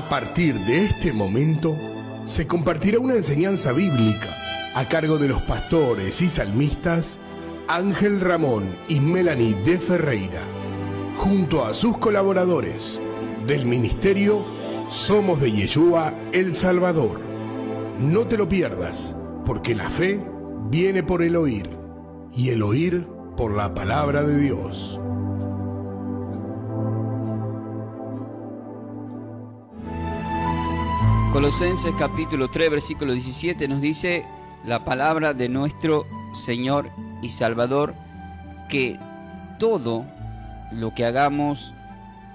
A partir de este momento, se compartirá una enseñanza bíblica a cargo de los pastores y salmistas Ángel Ramón y Melanie de Ferreira, junto a sus colaboradores del ministerio Somos de Yeshua El Salvador. No te lo pierdas, porque la fe viene por el oír, y el oír por la palabra de Dios. Colosenses capítulo 3, versículo 17 nos dice la palabra de nuestro Señor y Salvador, que todo lo que hagamos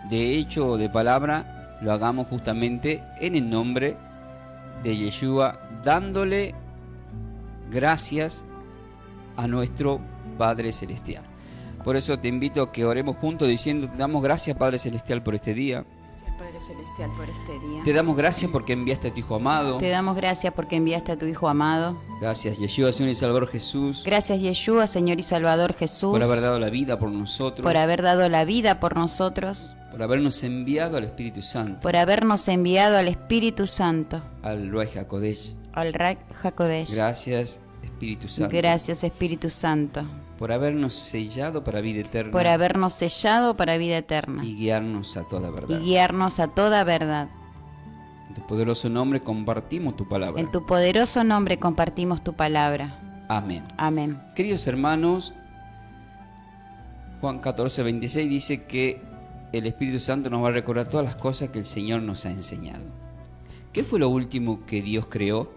de hecho o de palabra, lo hagamos justamente en el nombre de Yeshua, dándole gracias a nuestro Padre Celestial. Por eso te invito a que oremos juntos diciendo: te damos gracias, Padre Celestial, por este día. Padre Celestial, por este día. Te damos gracias porque enviaste a tu Hijo amado. Te damos gracias porque enviaste a tu Hijo amado. Gracias, Yeshua, Señor y Salvador Jesús. Gracias, Yeshua, Señor y Salvador Jesús. Por haber dado la vida por nosotros. Por haber dado la vida por nosotros. Por habernos enviado al Espíritu Santo. Por habernos enviado al Espíritu Santo. Al Ruach HaKodesh. Al Ruach HaKodesh. Gracias, Espíritu Santo. Gracias, Espíritu Santo. Por habernos sellado para vida eterna. Por habernos sellado para vida eterna. Y guiarnos a toda verdad. Y guiarnos a toda verdad. En tu poderoso nombre compartimos tu palabra. En tu poderoso nombre compartimos tu palabra. Amén. Amén. Queridos hermanos, Juan 14:26 dice que el Espíritu Santo nos va a recordar todas las cosas que el Señor nos ha enseñado. ¿Qué fue lo último que Dios creó?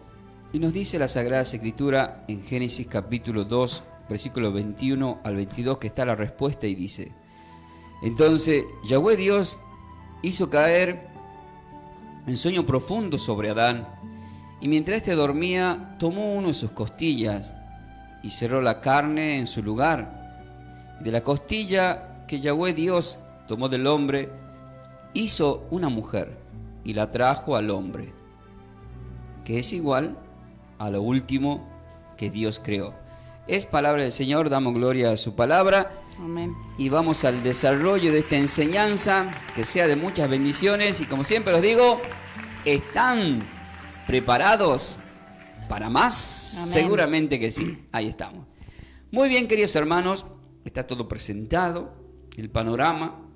Y nos dice la Sagrada Escritura en Génesis capítulo 2, versículo 21 al 22, que está la respuesta y dice: entonces Yahweh Dios hizo caer en sueño profundo sobre Adán, y mientras éste dormía, tomó uno de sus costillas y cerró la carne en su lugar. De la costilla que Yahweh Dios tomó del hombre, hizo una mujer y la trajo al hombre, que es igual a lo último que Dios creó. Es palabra del Señor, damos gloria a su palabra. Amén. Y vamos al desarrollo de esta enseñanza, que sea de muchas bendiciones. Y como siempre los digo, ¿están preparados para más? Amén. Seguramente que sí. Ahí estamos. Muy bien, queridos hermanos, está todo presentado, el panorama.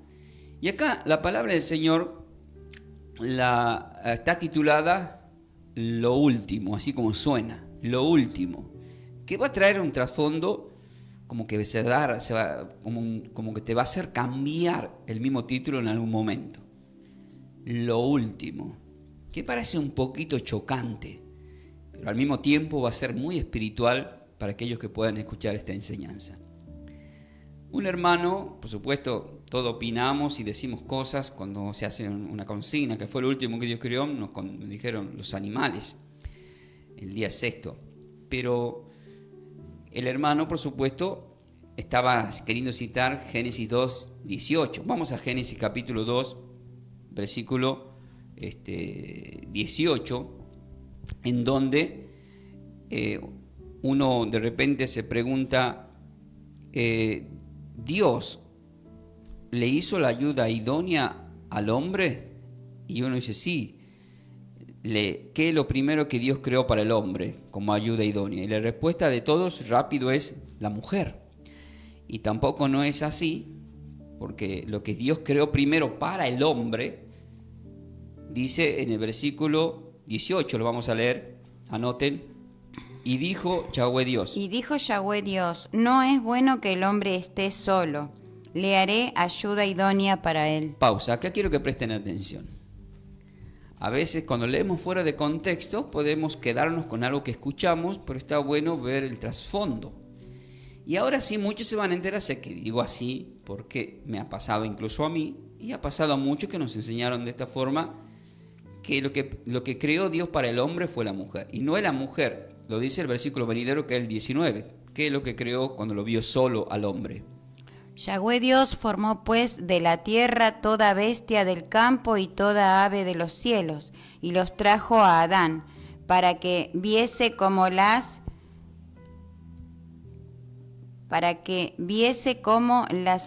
Y acá la palabra del Señor está titulada Lo Último, así como suena, Lo Último, que va a traer un trasfondo como que como que te va a hacer cambiar el mismo título en algún momento. Lo último, que parece un poquito chocante, pero al mismo tiempo va a ser muy espiritual para aquellos que puedan escuchar esta enseñanza. Un hermano, por supuesto, todos opinamos y decimos cosas cuando se hace una consigna, que fue lo último que Dios creó, nos dijeron los animales, el día sexto, pero el hermano, por supuesto, estaba queriendo citar Génesis 2, 18. Vamos a Génesis capítulo 2, versículo 18, en donde uno de repente se pregunta, ¿Dios le hizo la ayuda idónea al hombre? Y uno dice, sí. ¿Qué es lo primero que Dios creó para el hombre como ayuda idónea? Y la respuesta de todos rápido es la mujer. Y tampoco no es así, porque lo que Dios creó primero para el hombre, dice en el versículo 18, lo vamos a leer, anoten: y dijo Yahweh Dios. Y dijo Yahweh Dios: no es bueno que el hombre esté solo, le haré ayuda idónea para él. Pausa, acá quiero que presten atención. A veces cuando leemos fuera de contexto podemos quedarnos con algo que escuchamos, pero está bueno ver el trasfondo. Y ahora sí, muchos se van a enterar, sé que digo así porque me ha pasado incluso a mí y ha pasado a muchos que nos enseñaron de esta forma, que lo que creó Dios para el hombre fue la mujer. Y no es la mujer, lo dice el versículo venidero, que es el 19, que es lo que creó cuando lo vio solo al hombre. Yahweh Dios formó pues de la tierra toda bestia del campo y toda ave de los cielos, y los trajo a Adán, para que viese cómo las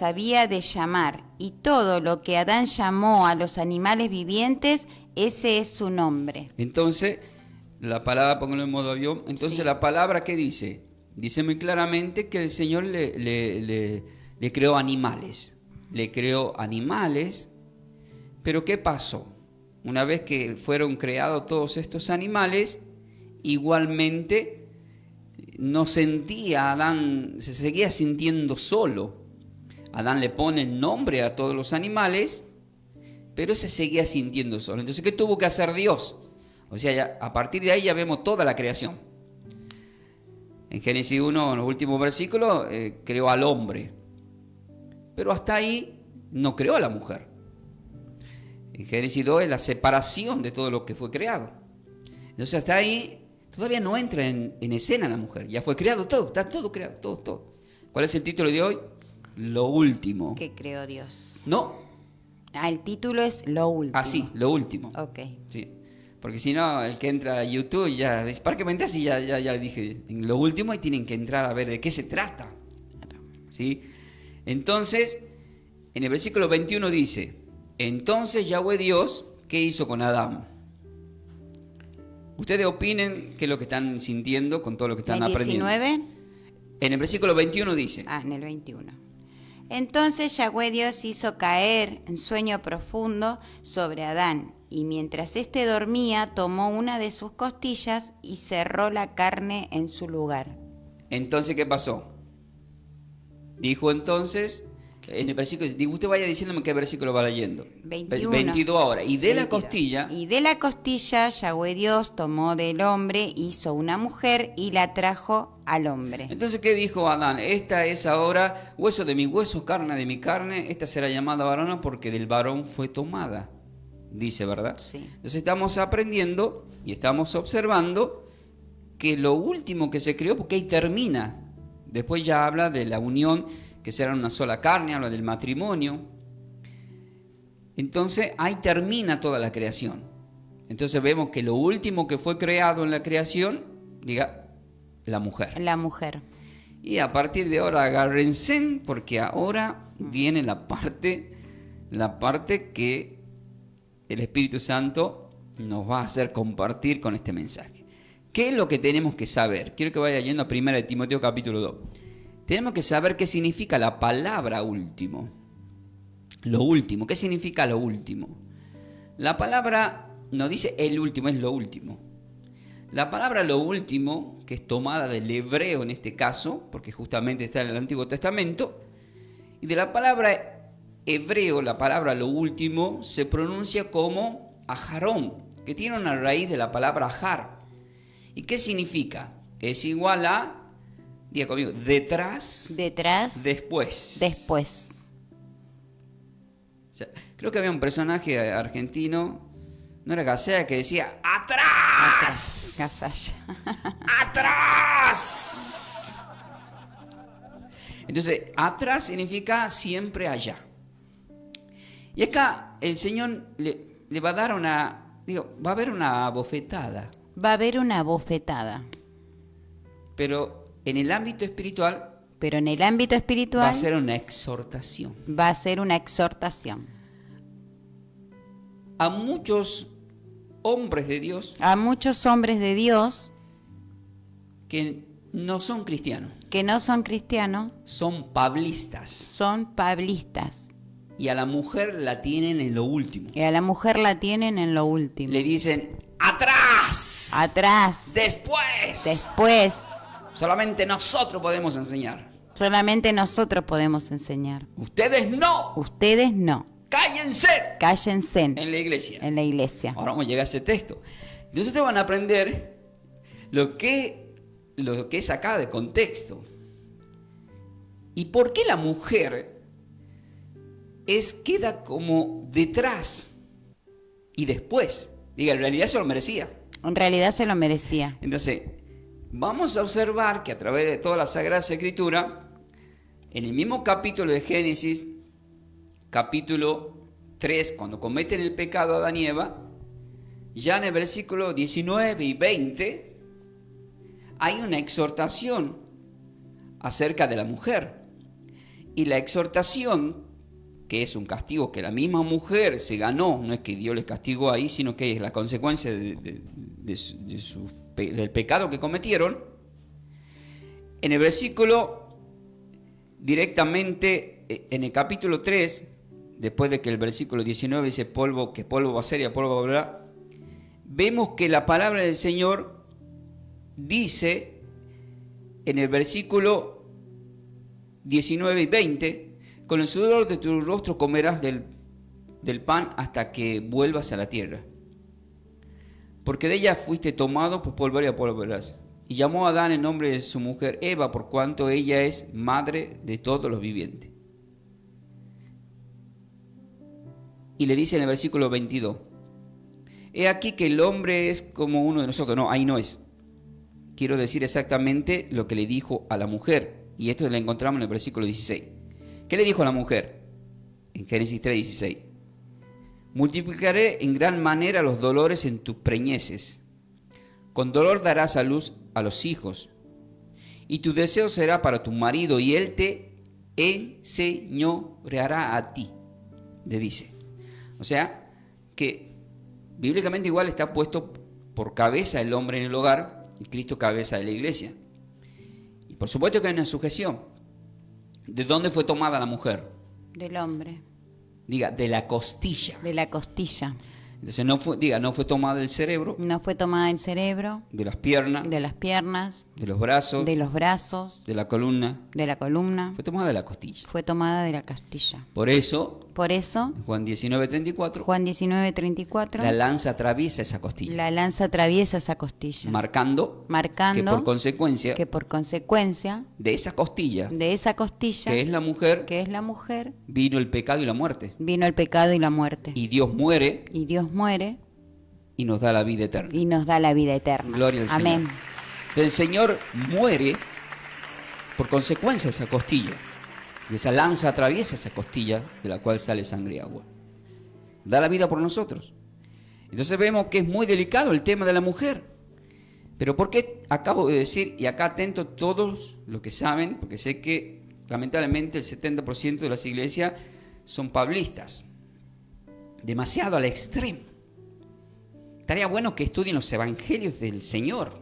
había de llamar. Y todo lo que Adán llamó a los animales vivientes, ese es su nombre. Entonces, la palabra, póngalo en modo avión, entonces Sí. la palabra, ¿qué dice? Dice muy claramente que el Señor le creó animales. Le creó animales, pero ¿qué pasó? Una vez que fueron creados todos estos animales, igualmente no sentía Adán, se seguía sintiendo solo. Adán le pone nombre a todos los animales, pero se seguía sintiendo solo. Entonces, ¿qué tuvo que hacer Dios? O sea, ya, a partir de ahí ya vemos toda la creación. En Génesis 1, en los últimos versículos, creó al hombre. Pero hasta ahí no creó a la mujer. En Génesis 2 es la separación de todo lo que fue creado. Entonces hasta ahí todavía no entra en escena la mujer. Ya fue creado todo, está todo creado, todo. ¿Cuál es el título de hoy? Lo último. Que creó Dios. No. El título es Lo Último. Ah, sí, lo último. Ok. Sí. Porque si no, el que entra a YouTube ya dice, ¿para qué me entras? Y ya dije, en lo último y tienen que entrar a ver de qué se trata. ¿Sí? Entonces, en el versículo 21 dice, entonces Yahweh Dios, ¿qué hizo con Adán? Ustedes opinen qué es lo que están sintiendo con todo lo que están ¿El aprendiendo. 19? En el versículo 21 dice, Ah, en el 21. Entonces Yahweh Dios hizo caer en sueño profundo sobre Adán, y mientras éste dormía, tomó una de sus costillas y cerró la carne en su lugar. entonces, ¿qué pasó? Dijo entonces, en el versículo, digo, usted vaya diciéndome qué versículo va leyendo. 21. 22 ahora. Y de la 22. costilla, Y de la costilla Yahweh Dios tomó del hombre, hizo una mujer y la trajo al hombre. entonces, ¿qué dijo Adán? Esta es ahora hueso de mi hueso, carne de mi carne, esta será llamada varona porque del varón fue tomada. Dice, ¿verdad? Sí. Entonces estamos aprendiendo y estamos observando que lo último que se creó, porque ahí termina. Después ya habla de la unión, que será una sola carne, habla del matrimonio. Entonces ahí termina toda la creación. Entonces vemos que lo último que fue creado en la creación, diga, la mujer. La mujer. Y a partir de ahora agárrense, porque ahora viene la parte que el Espíritu Santo nos va a hacer compartir con este mensaje. ¿Qué es lo que tenemos que saber? Quiero que vaya yendo a 1 de Timoteo capítulo 2. Tenemos que saber qué significa la palabra último. Lo último, ¿qué significa lo último? La palabra no dice el último, es lo último. La palabra lo último, que es tomada del hebreo en este caso, porque justamente está en el Antiguo Testamento, y de la palabra hebreo, la palabra lo último, se pronuncia como ajarón, que tiene una raíz de la palabra ajar. ¿Y qué significa? Es igual a, diga conmigo, detrás, Detrás, después. después. O sea, creo que había un personaje argentino, no era Gacea, que decía ¡atrás! Gasalla. ¡Atrás! Entonces, atrás significa siempre allá. Y acá el Señor le va a dar va a haber una bofetada. Va a haber una bofetada. Pero en el ámbito espiritual Pero en el ámbito espiritual va a ser una exhortación. va a ser una exhortación. A muchos hombres de Dios A muchos hombres de Dios que no son cristianos, que no son cristianos son pablistas. son pablistas. Y a la mujer la tienen en lo último. Y a la mujer la tienen en lo último. Le dicen, ¡atrás! Atrás. ¡Después! Después. Solamente nosotros podemos enseñar. Solamente nosotros podemos enseñar. Ustedes no. Ustedes no. ¡Cállense! Cállense En la iglesia. en la iglesia. Ahora vamos a llegar a ese texto. Entonces ustedes van a aprender lo que es acá de contexto. ¿Y por qué la mujer queda como detrás y después? Diga, en realidad se lo merecía. En realidad se lo merecía. Entonces, vamos a observar que a través de toda la Sagrada Escritura, en el mismo capítulo de Génesis, capítulo 3, cuando cometen el pecado Adán y Eva, ya en el versículo 19 y 20, hay una exhortación acerca de la mujer. Y la exhortación que es un castigo que la misma mujer se ganó, no es que Dios les castigó ahí, sino que es la consecuencia del pecado que cometieron. En el versículo directamente, en el capítulo 3, después de que el versículo 19 dice polvo, que polvo va a ser y a polvo va a volver, vemos que la palabra del Señor dice en el versículo 19 y 20, con el sudor de tu rostro comerás del pan hasta que vuelvas a la tierra. Porque de ella fuiste tomado, pues polvo y a polvo volverás. Y llamó a Adán en nombre de su mujer Eva, por cuanto ella es madre de todos los vivientes. Y le dice en el versículo 22, he aquí que el hombre es como uno de nosotros. No, ahí no es. Quiero decir exactamente lo que le dijo a la mujer. Y esto lo encontramos en el versículo 16. ¿Qué le dijo a la mujer? En Génesis 3:16. Multiplicaré en gran manera los dolores en tus preñeces. Con dolor darás a luz a los hijos. Y tu deseo será para tu marido, y él te enseñoreará a ti. Le dice. O sea, que bíblicamente igual está puesto por cabeza el hombre en el hogar, y Cristo cabeza de la iglesia. Y por supuesto que hay una sujeción. ¿De dónde fue tomada la mujer? Del hombre. Diga, de la costilla. De la costilla. Entonces no fue tomada del cerebro, No fue tomada del cerebro, de las piernas, de las piernas, de los brazos, de los brazos, de la columna. de la columna. Fue tomada de la costilla. Fue tomada de la costilla. Por eso, Por eso, en Juan 19:34, Juan 19:34, la lanza atraviesa esa costilla, la lanza atraviesa esa costilla, marcando que por consecuencia de esa costilla, de esa costilla, que es la mujer, vino el pecado y la muerte. vino el pecado y la muerte. Y Dios muere Y Dios muere y nos da la vida eterna. y nos da la vida eterna. Gloria al Amén. Señor. El Señor muere por consecuencia de esa costilla. Y esa lanza atraviesa esa costilla de la cual sale sangre y agua. Da la vida por nosotros. Entonces vemos que es muy delicado el tema de la mujer. Pero ¿por qué acabo de decir, y acá atento todos los que saben, porque sé que lamentablemente el 70% de las iglesias son pablistas, demasiado al extremo? Estaría bueno que estudien los evangelios del Señor,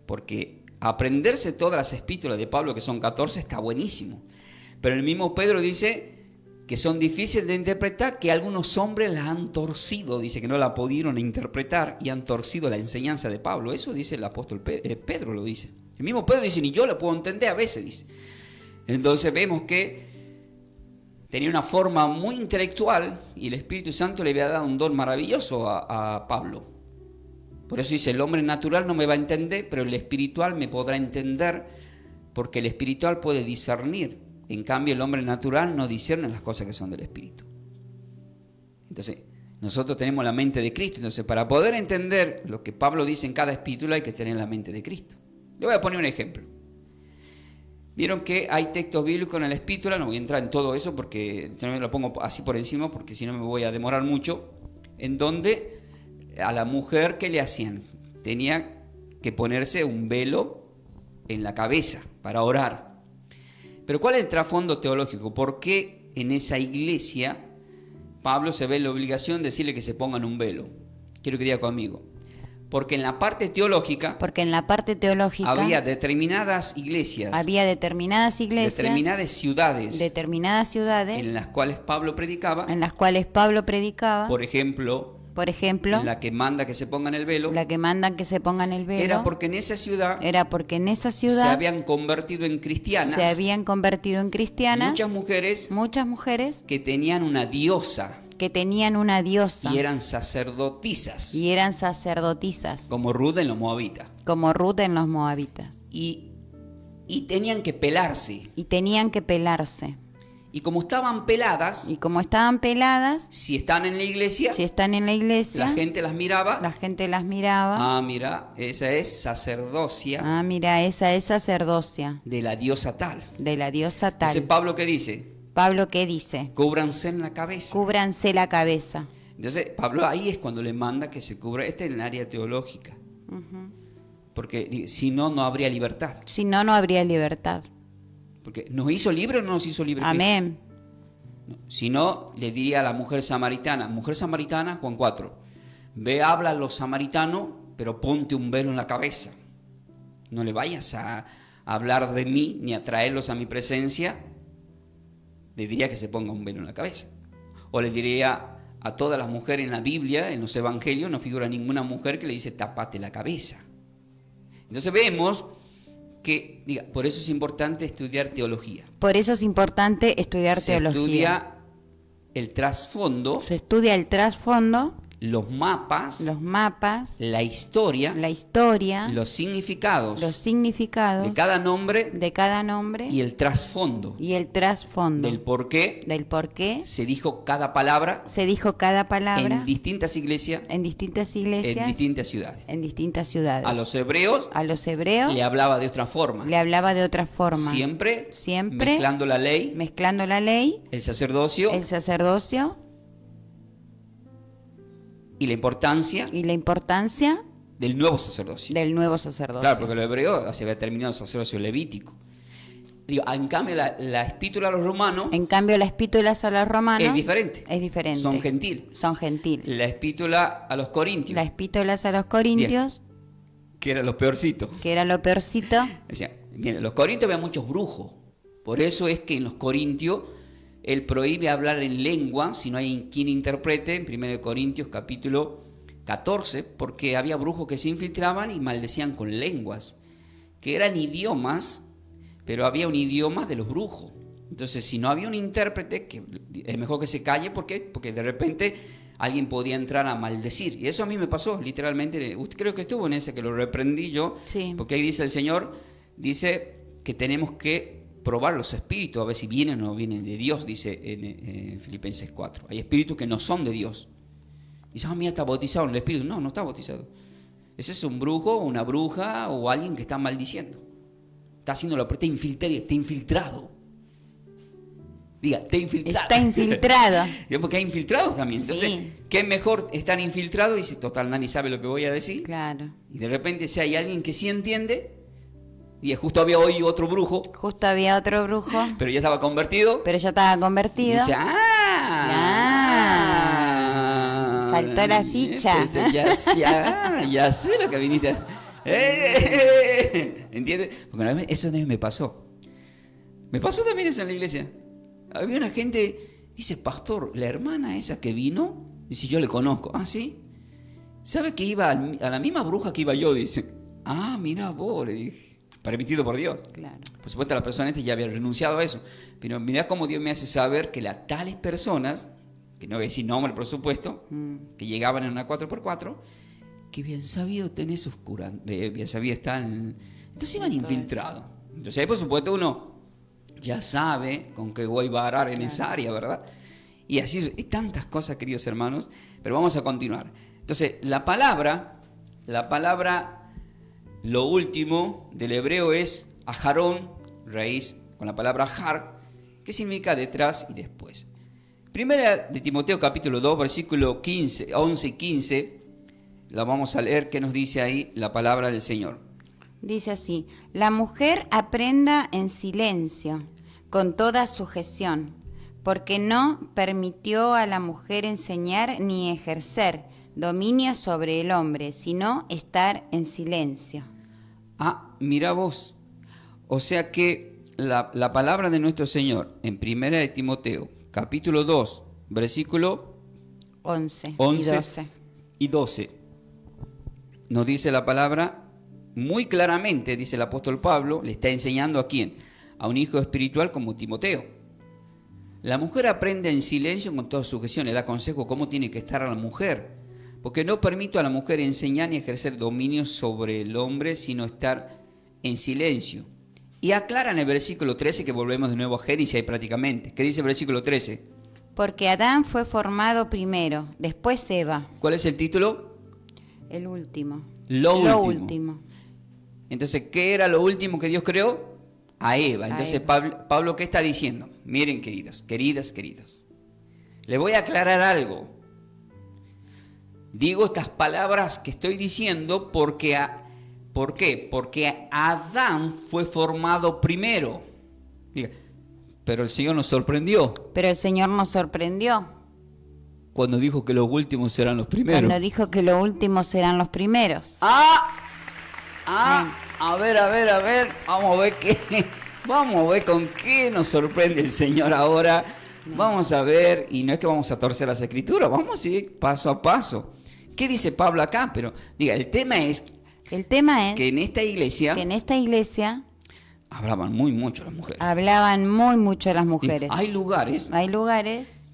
porque aprenderse todas las epístolas de Pablo, que son 14, está buenísimo. Pero el mismo Pedro dice que son difíciles de interpretar, que algunos hombres la han torcido, dice que no la pudieron interpretar y han torcido la enseñanza de Pablo. Eso dice el apóstol Pedro, lo dice. El mismo Pedro dice, ni yo la puedo entender a veces, dice. Entonces vemos que tenía una forma muy intelectual y el Espíritu Santo le había dado un don maravilloso a Pablo. Por eso dice, el hombre natural no me va a entender, pero el espiritual me podrá entender, porque el espiritual puede discernir. En cambio, el hombre natural no discierne las cosas que son del Espíritu. Entonces, nosotros tenemos la mente de Cristo. Entonces, para poder entender lo que Pablo dice en cada epístola, hay que tener la mente de Cristo. Le voy a poner un ejemplo. Vieron que hay textos bíblicos en la epístola, no voy a entrar en todo eso porque yo me lo pongo así por encima, porque si no me voy a demorar mucho, en donde a la mujer, ¿qué le hacían? Tenía que ponerse un velo en la cabeza para orar. Pero ¿cuál es el trasfondo teológico? ¿Por qué en esa iglesia Pablo se ve en la obligación de decirle que se pongan un velo? Quiero que diga conmigo. Porque en la parte teológica había determinadas iglesias, determinadas ciudades, en las cuales Pablo predicaba, por ejemplo, la que manda que se pongan el velo, era porque en esa ciudad se habían convertido en cristianas, muchas mujeres que tenían una diosa, y eran sacerdotisas, como Ruth en los moabitas, y tenían que pelarse. Y como estaban peladas, si están en la iglesia, la gente las miraba. Ah, mira, esa es sacerdocia. De la diosa tal. Entonces, ¿Pablo qué dice? Cúbranse en la cabeza. Entonces, Pablo ahí es cuando le manda que se cubra. Este es el área teológica. Porque si no, no habría libertad. Porque ¿nos hizo libre o no nos hizo libre? Amén. Si no, le diría a la mujer samaritana, Juan 4, ve, habla a los samaritanos, pero ponte un velo en la cabeza. No le vayas a hablar de mí ni a traerlos a mi presencia. Le diría que se ponga un velo en la cabeza. O le diría a todas las mujeres en la Biblia, en los evangelios, no figura ninguna mujer que le dice tapate la cabeza. Entonces vemos que, por eso es importante estudiar teología. Por eso es importante estudiar Se teología. estudia el trasfondo, Se estudia el trasfondo, los mapas, la historia, los significados significados de cada nombre de cada nombre y el trasfondo del por qué se dijo cada palabra se dijo cada palabra en distintas iglesias, en distintas iglesias, en distintas ciudades. A los hebreos le hablaba de otra forma. Siempre mezclando la ley, el sacerdocio y la importancia del nuevo sacerdocio. Claro, porque los hebreos se había terminado el sacerdocio levítico. En cambio, la epístola a los romanos. En cambio, las epístolas a los romanos es diferente. Son gentiles. La epístola a los corintios. Las epístolas a los corintios. Que era lo peorcito. Decía, miren, los corintios había muchos brujos. Por eso es que en los corintios él prohíbe hablar en lengua si no hay quien interprete, en 1 Corintios capítulo 14, porque había brujos que se infiltraban y maldecían con lenguas, que eran idiomas, pero había un idioma de los brujos. Entonces, si no había un intérprete, que es mejor que se calle. ¿Por qué? Porque de repente alguien podía entrar a maldecir. Y eso a mí me pasó, literalmente. Usted creo que estuvo en ese, que lo reprendí yo, sí. Porque ahí dice el Señor, dice que tenemos que probar los espíritus, a ver si vienen o no vienen de Dios, dice en Filipenses 4. Hay espíritus que no son de Dios. Dice, mira, está bautizado en el espíritu. No está bautizado. Ese es un brujo, una bruja o alguien que está maldiciendo. Está haciendo lo está infiltrado. Diga, está infiltrado. Está infiltrado. Porque hay infiltrados también. Entonces, sí. ¿Qué es mejor estar infiltrado? Dice, total, nadie sabe lo que voy a decir. Claro. Y de repente, si hay alguien que sí entiende. Y justo había hoy otro brujo. Pero ya estaba convertido. Y dice, saltó la ficha. Entonces, ya sé lo que viniste. ¿Entiendes? Porque eso también me pasó. Me pasó también eso en la iglesia. Había una gente, dice, pastor, la hermana esa que vino, dice, yo le conozco. Ah, ¿sí? ¿Sabe que iba a la misma bruja que iba yo? Dice, mira vos, le dije. Permitido por Dios. Claro. Por supuesto, la persona ya había renunciado a eso. Pero mirá cómo Dios me hace saber que las tales personas, que no voy a decir nombre, por supuesto, que llegaban en una 4x4, que bien sabido tener sus curanderos, bien sabido están. Entonces iban infiltrados. Entonces ahí, por supuesto, uno ya sabe con qué voy a arar en esa área, ¿verdad? Y así, y tantas cosas, queridos hermanos. Pero vamos a continuar. Entonces, la palabra, lo último del hebreo es ajarón, raíz con la palabra ajar, que significa detrás y después. Primera de Timoteo capítulo 2, versículo 11 y 15, la vamos a leer, que nos dice ahí la palabra del Señor. Dice así, la mujer aprenda en silencio, con toda sujeción, porque no permitió a la mujer enseñar ni ejercer dominio sobre el hombre, sino estar en silencio. Mira vos. O sea que la palabra de nuestro Señor en Primera de Timoteo, capítulo 2, versículo 11 y 12, nos dice la palabra muy claramente, dice el apóstol Pablo, le está enseñando ¿a quién? A un hijo espiritual como Timoteo. La mujer aprende en silencio con toda sujeción, le da consejo cómo tiene que estar a la mujer. Porque no permito a la mujer enseñar ni ejercer dominio sobre el hombre, sino estar en silencio. Y aclara en el versículo 13, que volvemos de nuevo a Génesis ahí prácticamente. ¿Qué dice el versículo 13? Porque Adán fue formado primero, después Eva. ¿Cuál es el título? El último. Lo último. Entonces, ¿qué era lo último que Dios creó? A Eva. Entonces, Pablo, ¿qué está diciendo? Miren, queridas. Le voy a aclarar algo. Digo estas palabras que estoy diciendo porque, ¿por qué? Porque Adán fue formado primero. Pero el Señor nos sorprendió Pero el Señor nos sorprendió cuando dijo que los últimos serán los primeros. cuando dijo que los últimos serán los primeros. A ver, vamos a ver con qué nos sorprende el Señor ahora. Vamos a ver, y no es que vamos a torcer las escrituras, vamos a ir paso a paso. ¿Qué dice Pablo acá? Pero, diga, el tema es que en esta iglesia hablaban muy mucho las mujeres. Hablaban muy mucho las mujeres. Hay lugares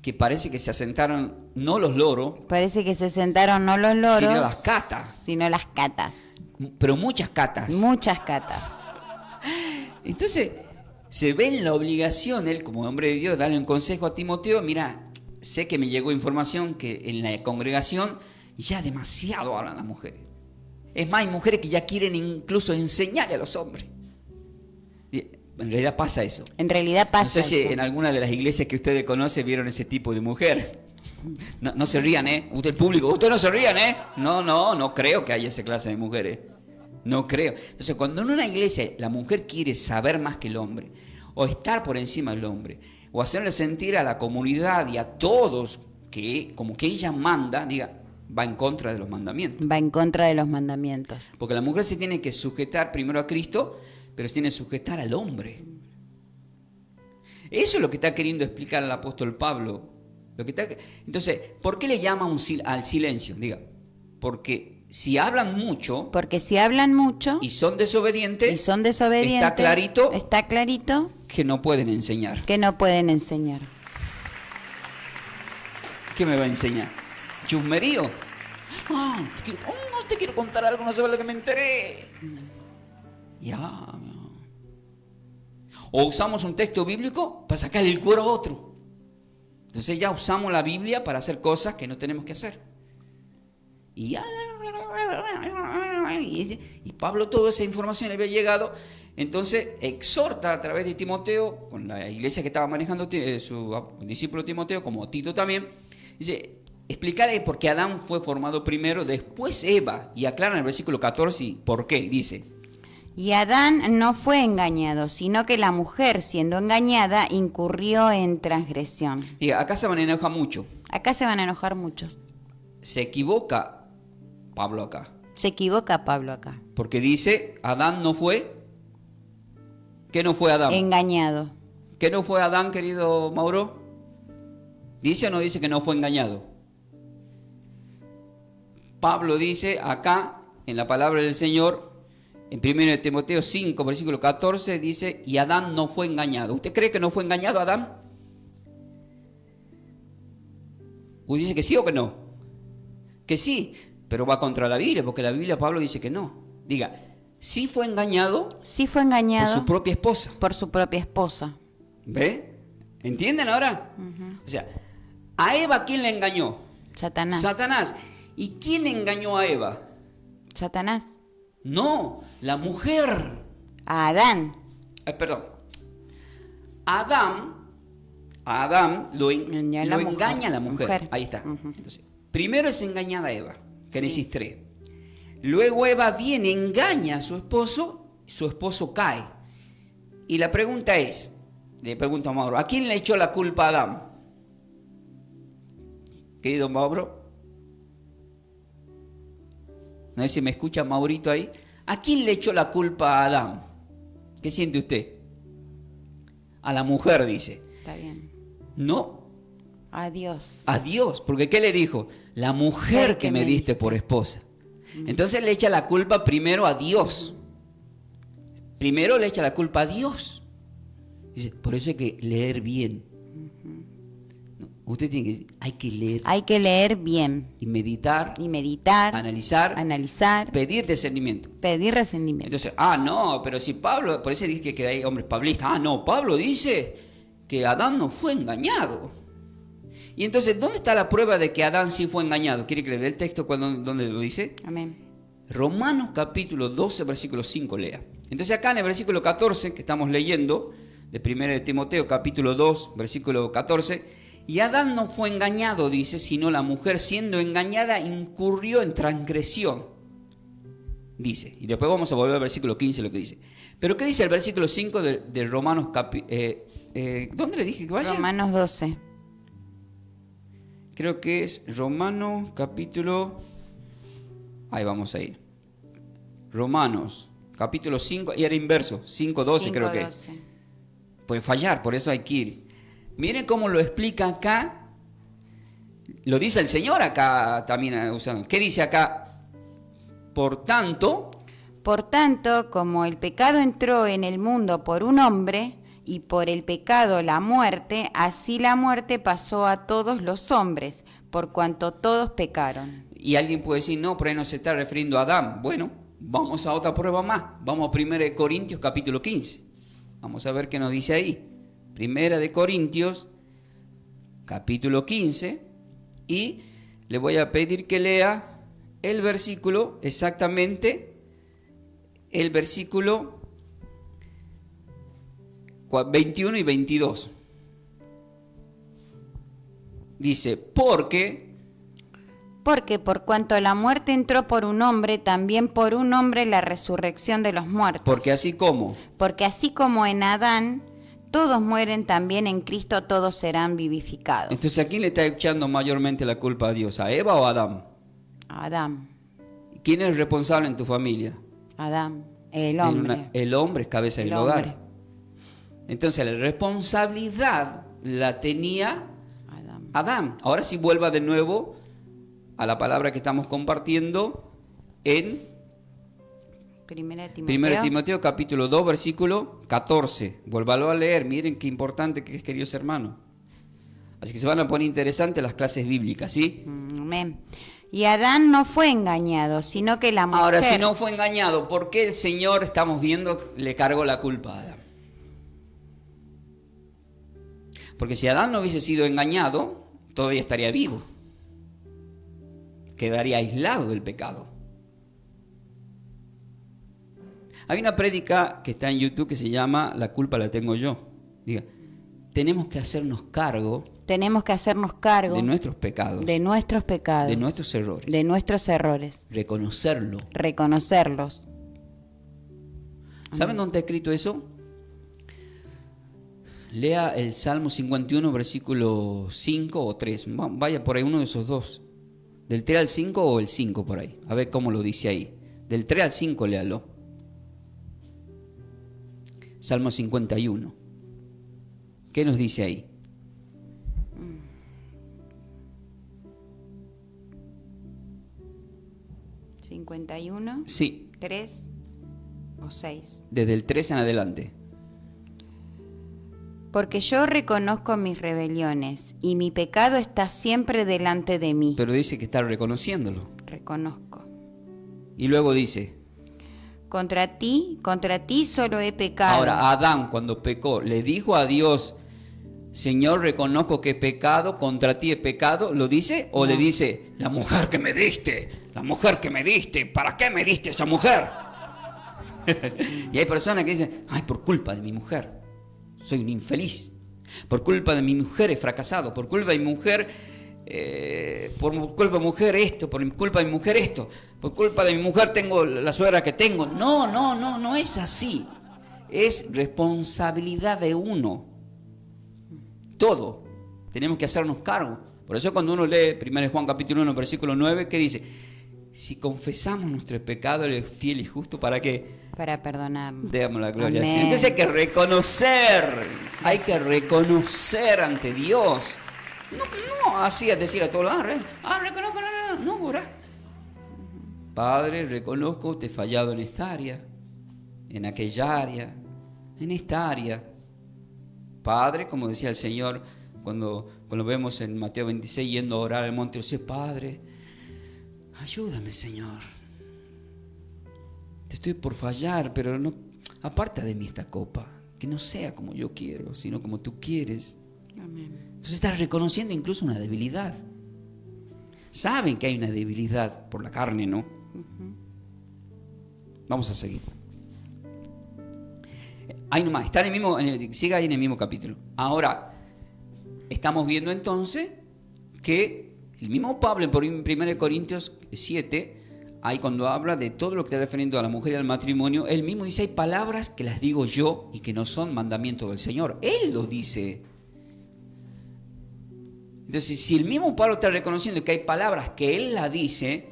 que parece que se asentaron no los loros, parece que se sentaron no los loros, sino las catas. Pero muchas catas. Muchas catas. Entonces, se ve en la obligación, él como hombre de Dios, darle un consejo a Timoteo. Mira, sé que me llegó información que en la congregación ya demasiado hablan las mujeres. Es más, hay mujeres que ya quieren incluso enseñarle a los hombres. En realidad pasa eso. No sé si en alguna de las iglesias que ustedes conocen vieron ese tipo de mujer. No se rían, Usted, el público, ustedes no se rían, No creo que haya esa clase de mujeres. No creo. Entonces, cuando en una iglesia la mujer quiere saber más que el hombre, o estar por encima del hombre, o hacerle sentir a la comunidad y a todos que como que ella manda, va en contra de los mandamientos. Va en contra de los mandamientos. Porque la mujer se tiene que sujetar primero a Cristo, pero se tiene que sujetar al hombre. Eso es lo que está queriendo explicar el apóstol Pablo. Entonces, ¿por qué le llama al silencio? Porque si hablan mucho y son desobedientes, está clarito que no pueden enseñar. ¿Qué me va a enseñar? ¿Chusmerío? Te quiero contar algo, no sabes lo que me enteré. O usamos un texto bíblico para sacarle el cuero a otro. Entonces ya usamos la Biblia para hacer cosas que no tenemos que hacer. Y Pablo toda esa información le había llegado. Entonces exhorta a través de Timoteo, con la iglesia que estaba manejando su discípulo Timoteo, como Tito también, dice, explicarle por qué Adán fue formado primero, después Eva, y aclara en el versículo 14 por qué, dice: y Adán no fue engañado, sino que la mujer, siendo engañada, incurrió en transgresión. Y acá se van a enojar mucho. Acá se van a enojar muchos. Se equivoca Pablo acá. Porque dice, Adán no fue. ¿Qué no fue Adán? Engañado. ¿Qué no fue Adán, querido Mauro? ¿Dice o no dice que no fue engañado? Pablo dice acá, en la palabra del Señor, en 1 Timoteo 5, versículo 14, dice, y Adán no fue engañado. ¿Usted cree que no fue engañado Adán? ¿Usted dice que sí o que no? Que sí, pero va contra la Biblia, porque la Biblia Pablo dice que no. Sí fue engañado. Por su propia esposa. ¿Ve? ¿Entienden ahora? O sea, a Eva, ¿quién le engañó? Satanás. ¿Y quién engañó a Eva? Satanás. No, la mujer. A Adán. Perdón. A Adán lo engaña a la mujer. Ahí está. Entonces, primero es engañada a Eva, Génesis 3. Luego Eva viene, engaña a su esposo cae. Y la pregunta es, le pregunto a Mauro, ¿a quién le echó la culpa a Adán? Querido Mauro. No sé si me escucha Maurito ahí. ¿A quién le echó la culpa a Adán? ¿Qué siente usted? A la mujer, dice. Está bien. No. A Dios. A Dios, porque ¿qué le dijo? La mujer que me diste por esposa. Entonces le echa la culpa primero a Dios. Primero le echa la culpa a Dios. Dice, por eso hay que leer bien. Usted tiene que decir, hay que leer bien. Y meditar. Analizar. Pedir discernimiento. Entonces, no, pero si Pablo, por eso dice que hay hombres pablistas. No, Pablo dice que Adán no fue engañado. Y entonces, ¿dónde está la prueba de que Adán sí fue engañado? ¿Quiere que le dé el texto donde lo dice? Amén. Romanos capítulo 12, versículo 5, lea. Entonces acá en el versículo 14, que estamos leyendo, de 1 Timoteo capítulo 2, versículo 14, y Adán no fue engañado, dice, sino la mujer siendo engañada incurrió en transgresión. Dice, y después vamos a volver al versículo 15, lo que dice. Pero ¿qué dice el versículo 5 de Romanos? ¿Dónde le dije que vaya? Romanos 12. Creo que es Romanos capítulo... Ahí vamos a ir. Romanos capítulo 5, y era inverso, 5:12 creo que. 5:12. Puede fallar, por eso hay que ir. Miren cómo lo explica acá. Lo dice el Señor acá también usando. ¿Qué dice acá? Por tanto, como el pecado entró en el mundo por un hombre, y por el pecado la muerte, así la muerte pasó a todos los hombres, por cuanto todos pecaron. y alguien puede decir, no, pero ahí no se está refiriendo a Adán. Bueno, vamos a otra prueba más. Vamos a 1 Corintios capítulo 15. Vamos a ver qué nos dice ahí. 1 Corintios capítulo 15. Y le voy a pedir que lea el versículo, exactamente el versículo 21 y 22. Dice, porque por cuanto la muerte entró por un hombre, también por un hombre la resurrección de los muertos. Porque así como en Adán todos mueren, también en Cristo todos serán vivificados. Entonces, ¿a quién le está echando mayormente la culpa a Dios? ¿A Eva o a Adán? Adán, ¿Quién es el responsable en tu familia? Adán, el hombre. El hombre es cabeza del hombre. hogar. Entonces, la responsabilidad la tenía Adán. Ahora sí vuelva de nuevo a la palabra que estamos compartiendo en 1 Timoteo capítulo 2, versículo 14. Vuélvalo a leer, miren qué importante que es, queridos hermanos. Así que se van a poner interesantes las clases bíblicas, ¿sí? Amén. Y Adán no fue engañado, sino que la mujer... Ahora, si no fue engañado, ¿por qué el Señor, estamos viendo, le cargó la culpa a Adán? Porque si Adán no hubiese sido engañado, todavía estaría vivo. Quedaría aislado del pecado. Hay una prédica que está en YouTube que se llama La culpa la tengo yo. Diga, tenemos que hacernos cargo de nuestros pecados, de nuestros pecados, de nuestros errores, reconocerlos. ¿Saben dónde está escrito eso? Lea el Salmo 51, versículo 5 o 3. Vaya por ahí uno de esos dos. Del 3 al 5 o el 5 por ahí. A ver cómo lo dice ahí. Del 3 al 5 léalo. Salmo 51. ¿Qué nos dice ahí? ¿51? Sí. ¿3 o 6? Desde el 3 en adelante. Porque yo reconozco mis rebeliones, y mi pecado está siempre delante de mí. Pero dice que está reconociéndolo. Reconozco. Y luego dice... Contra ti solo he pecado. Ahora, Adán, cuando pecó, le dijo a Dios, Señor, reconozco que he pecado, contra ti he pecado, ¿lo dice? ¿O le dice, la mujer que me diste, ¿para qué me diste esa mujer? Y hay personas que dicen, ay, por culpa de mi mujer, soy un infeliz. Por culpa de mi mujer he fracasado, por culpa de mi mujer... por culpa de mi mujer esto, por culpa de mi mujer esto, por culpa de mi mujer tengo la suegra que tengo. No es así. Es responsabilidad de uno. Todo. Tenemos que hacernos cargo. Por eso cuando uno lee 1 Juan capítulo 1, versículo 9, ¿qué dice? Si confesamos nuestros pecados, Él es fiel y justo para que... Para perdonarnos. Demos la gloria. Amén. Entonces hay que reconocer ante Dios. No así es decir a todos, reconozco, no, orar. Padre, reconozco, te he fallado en esta área, en aquella área, en esta área. Padre, como decía el Señor, cuando vemos en Mateo 26 yendo a orar al monte, dice, Padre, ayúdame, Señor. Te estoy por fallar, pero no, aparta de mí esta copa, que no sea como yo quiero, sino como tú quieres. Amén. Entonces estás reconociendo incluso una debilidad. Saben que hay una debilidad por la carne, ¿no? Vamos a seguir. Ahí nomás, está siga ahí en el mismo capítulo. Ahora, estamos viendo entonces que el mismo Pablo en 1 Corintios 7 ahí cuando habla de todo lo que está refiriendo a la mujer y al matrimonio, él mismo dice, hay palabras que las digo yo y que no son mandamientos del Señor. Él lo dice. Entonces, si el mismo Pablo está reconociendo que hay palabras que él las dice,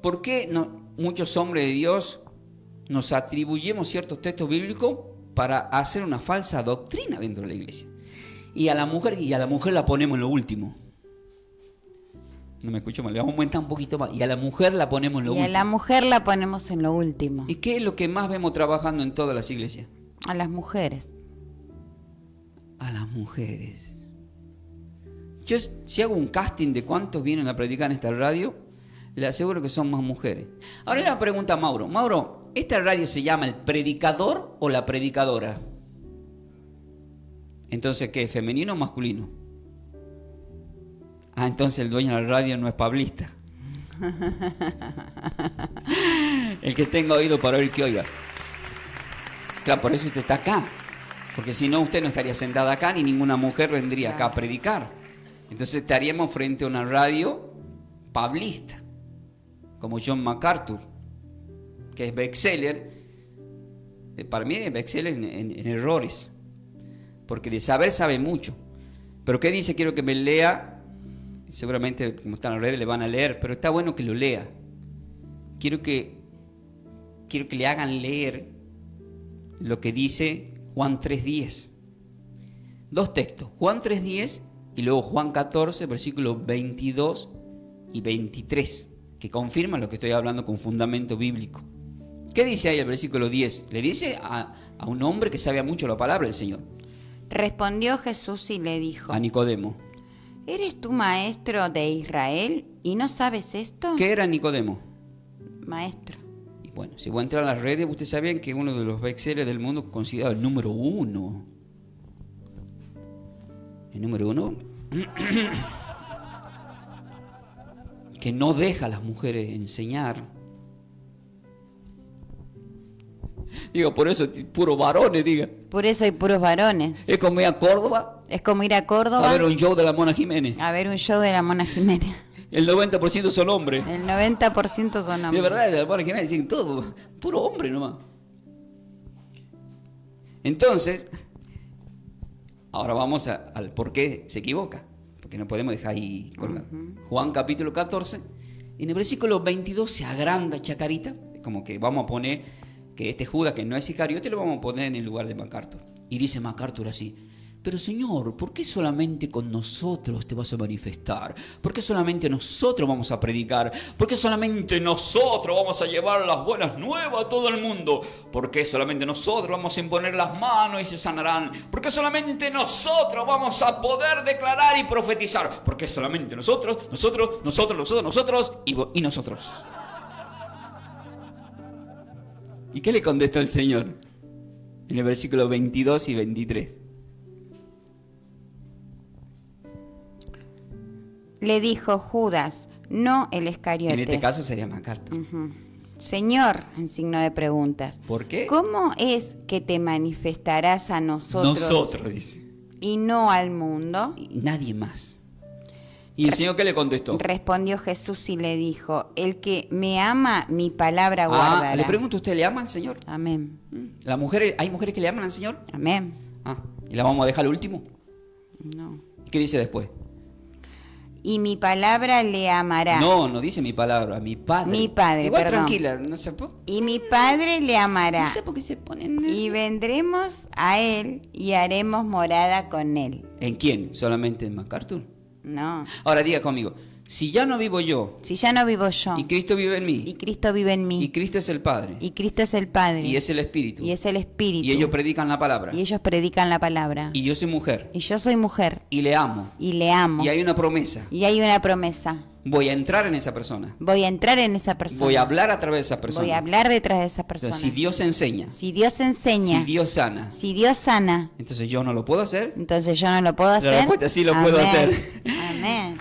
¿por qué muchos hombres de Dios nos atribuyemos ciertos textos bíblicos para hacer una falsa doctrina dentro de la iglesia? Y a la mujer la ponemos en lo último. No me escucho mal, le vamos a aumentar un poquito más. Y a la mujer la ponemos en lo último. Y a la mujer la ponemos en lo último. ¿Y qué es lo que más vemos trabajando en todas las iglesias? A las mujeres. A las mujeres. Yo, si hago un casting de cuántos vienen a predicar en esta radio, le aseguro que son más mujeres. Ahora le pregunta a Mauro. Mauro, ¿esta radio se llama el predicador o la predicadora? Entonces, ¿qué? ¿Femenino o masculino? Ah, entonces el dueño de la radio no es pablista. El que tenga oído para oír, que oiga. Claro, por eso usted está acá. Porque si no, usted no estaría sentada acá, ni ninguna mujer vendría acá a predicar. Entonces estaríamos frente a una radio pablista, como John MacArthur, que es bestseller. Para mí es bestseller en errores, porque de saber sabe mucho. Pero ¿qué dice? Quiero que me lea. Seguramente, como están en las redes, le van a leer, pero está bueno que lo lea. Quiero que le hagan leer lo que dice Juan 3:10. Dos textos, Juan 3:10 y luego Juan 14, versículos 22 y 23, que confirman lo que estoy hablando con fundamento bíblico. ¿Qué dice ahí el versículo 10? Le dice a un hombre que sabía mucho la palabra del Señor. Respondió Jesús y le dijo: A Nicodemo. ¿Eres tú maestro de Israel y no sabes esto? ¿Qué era Nicodemo? Maestro. Y bueno, si voy a entrar a las redes, ustedes sabían que uno de los bestsellers del mundo considerado el número uno. El número uno. Que no deja a las mujeres enseñar. Digo, por eso, puro varones, diga. Por eso hay puros varones. Es como ir a Córdoba. Es como ir a Córdoba A ver un show de la Mona Jiménez. a ver un show de la Mona Jiménez. El 90% son hombres. El 90% son hombres. De verdad, de la Mona Jiménez dicen todo, puro hombre nomás. Entonces, ahora vamos al por qué se equivoca. Porque no podemos dejar ahí colgado. Juan capítulo 14, en el versículo 22 se agranda Chacarita. Es como que vamos a poner que este Judas, que no es Iscariote, lo vamos a poner en el lugar de MacArthur. Y dice MacArthur así: pero Señor, ¿por qué solamente con nosotros te vas a manifestar? ¿Por qué solamente nosotros vamos a predicar? ¿Por qué solamente nosotros vamos a llevar las buenas nuevas a todo el mundo? ¿Por qué solamente nosotros vamos a imponer las manos y se sanarán? ¿Por qué solamente nosotros vamos a poder declarar y profetizar? ¿Por qué solamente nosotros y nosotros? ¿Y qué le contestó el Señor? En el versículo 22 y 23. Le dijo Judas, no el Iscariote. En este caso sería MacArthur. Señor, en signo de preguntas. ¿Por qué? ¿Cómo es que te manifestarás a Nosotros, dice. y no al mundo? Y nadie más. ¿Y el Señor qué le contestó? Respondió Jesús y le dijo: el que me ama, mi palabra guardará. Le pregunto, ¿usted le ama al Señor? Amén. ¿Las mujeres, hay mujeres que le aman al Señor? Amén. ¿Y la vamos a dejar al último? No. ¿Y qué dice después? Y mi palabra le amará. No dice mi palabra, mi Padre. Mi Padre, Igual perdón. tranquila, no sé por Y mi Padre le amará. No sé por qué se ponen... Y vendremos a él y haremos morada con él. ¿En quién? ¿Solamente en MacArthur? No. Ahora diga conmigo, si ya no vivo yo, Si ya no vivo yo, y Cristo vive en mí, y Cristo vive en mí, y Cristo es el Padre, y Cristo es el Padre, y es el Espíritu, y es el Espíritu, y ellos predican la palabra, y ellos predican la palabra, y yo soy mujer, y yo soy mujer, y le amo, y le amo, y hay una promesa, y hay una promesa. voy a entrar en esa persona, Voy a entrar en esa persona. voy a hablar a través de esa persona. Voy a hablar detrás de esa persona. Entonces, si Dios enseña, Si Dios enseña, si Dios sana, si Dios sana, entonces yo no lo puedo hacer. entonces yo no lo puedo hacer. respuesta sí lo puedo hacer. Amén.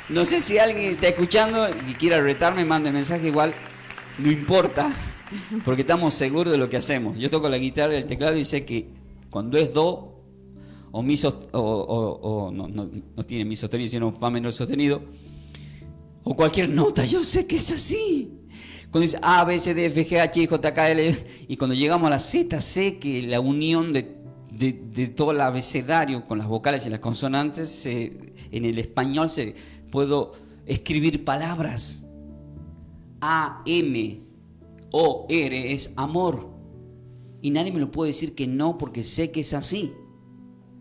No sé si alguien está escuchando y quiera retarme, mande mensaje igual, no importa, porque estamos seguros de lo que hacemos. Yo toco la guitarra y el teclado y sé que cuando es do o mi no tiene mi sostenido, sino fa menor sostenido, o cualquier nota, yo sé que es así. Cuando dice A, B, C, D, F, G, H, I, J, K, L, y cuando llegamos a la Z, sé que la unión de todo el abecedario con las vocales y las consonantes, en el español puedo escribir palabras. A, M, O, R es amor. Y nadie me lo puede decir que no, porque sé que es así.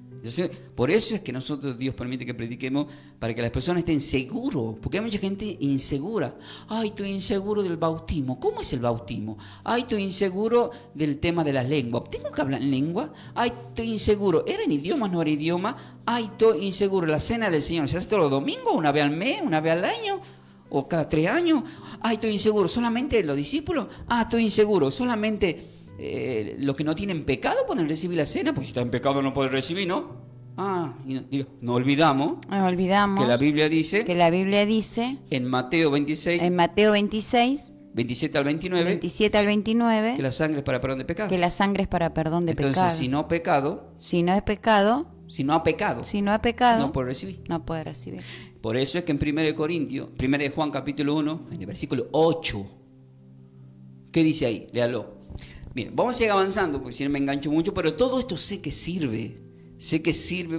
Entonces, por eso es que nosotros, Dios permite que prediquemos, para que las personas estén seguros, porque hay mucha gente insegura. Ay, estoy inseguro del bautismo. ¿Cómo es el bautismo? Ay, estoy inseguro del tema de las lenguas. ¿Tengo que hablar en lengua? Ay, estoy inseguro. ¿Era en idioma, no era idioma? Ay, estoy inseguro. La cena del Señor, ¿se hace todos los domingos? ¿Una vez al mes? ¿Una vez al año? ¿O cada 3 años? Ay, estoy inseguro. ¿Solamente los discípulos? Ah, estoy inseguro. ¿Solamente los que no tienen pecado pueden recibir la cena? Pues si está en pecado no puede recibir, ¿no? No olvidamos que la Biblia dice en Mateo 26, 27 al 29, que la sangre es para perdón de pecado. Entonces, si no ha pecado, no puede recibir. Por eso es que en 1 de Juan capítulo 1, en el versículo 8, ¿qué dice ahí? Léalo. Bien, vamos a seguir avanzando, porque si no me engancho mucho, pero todo esto sé que sirve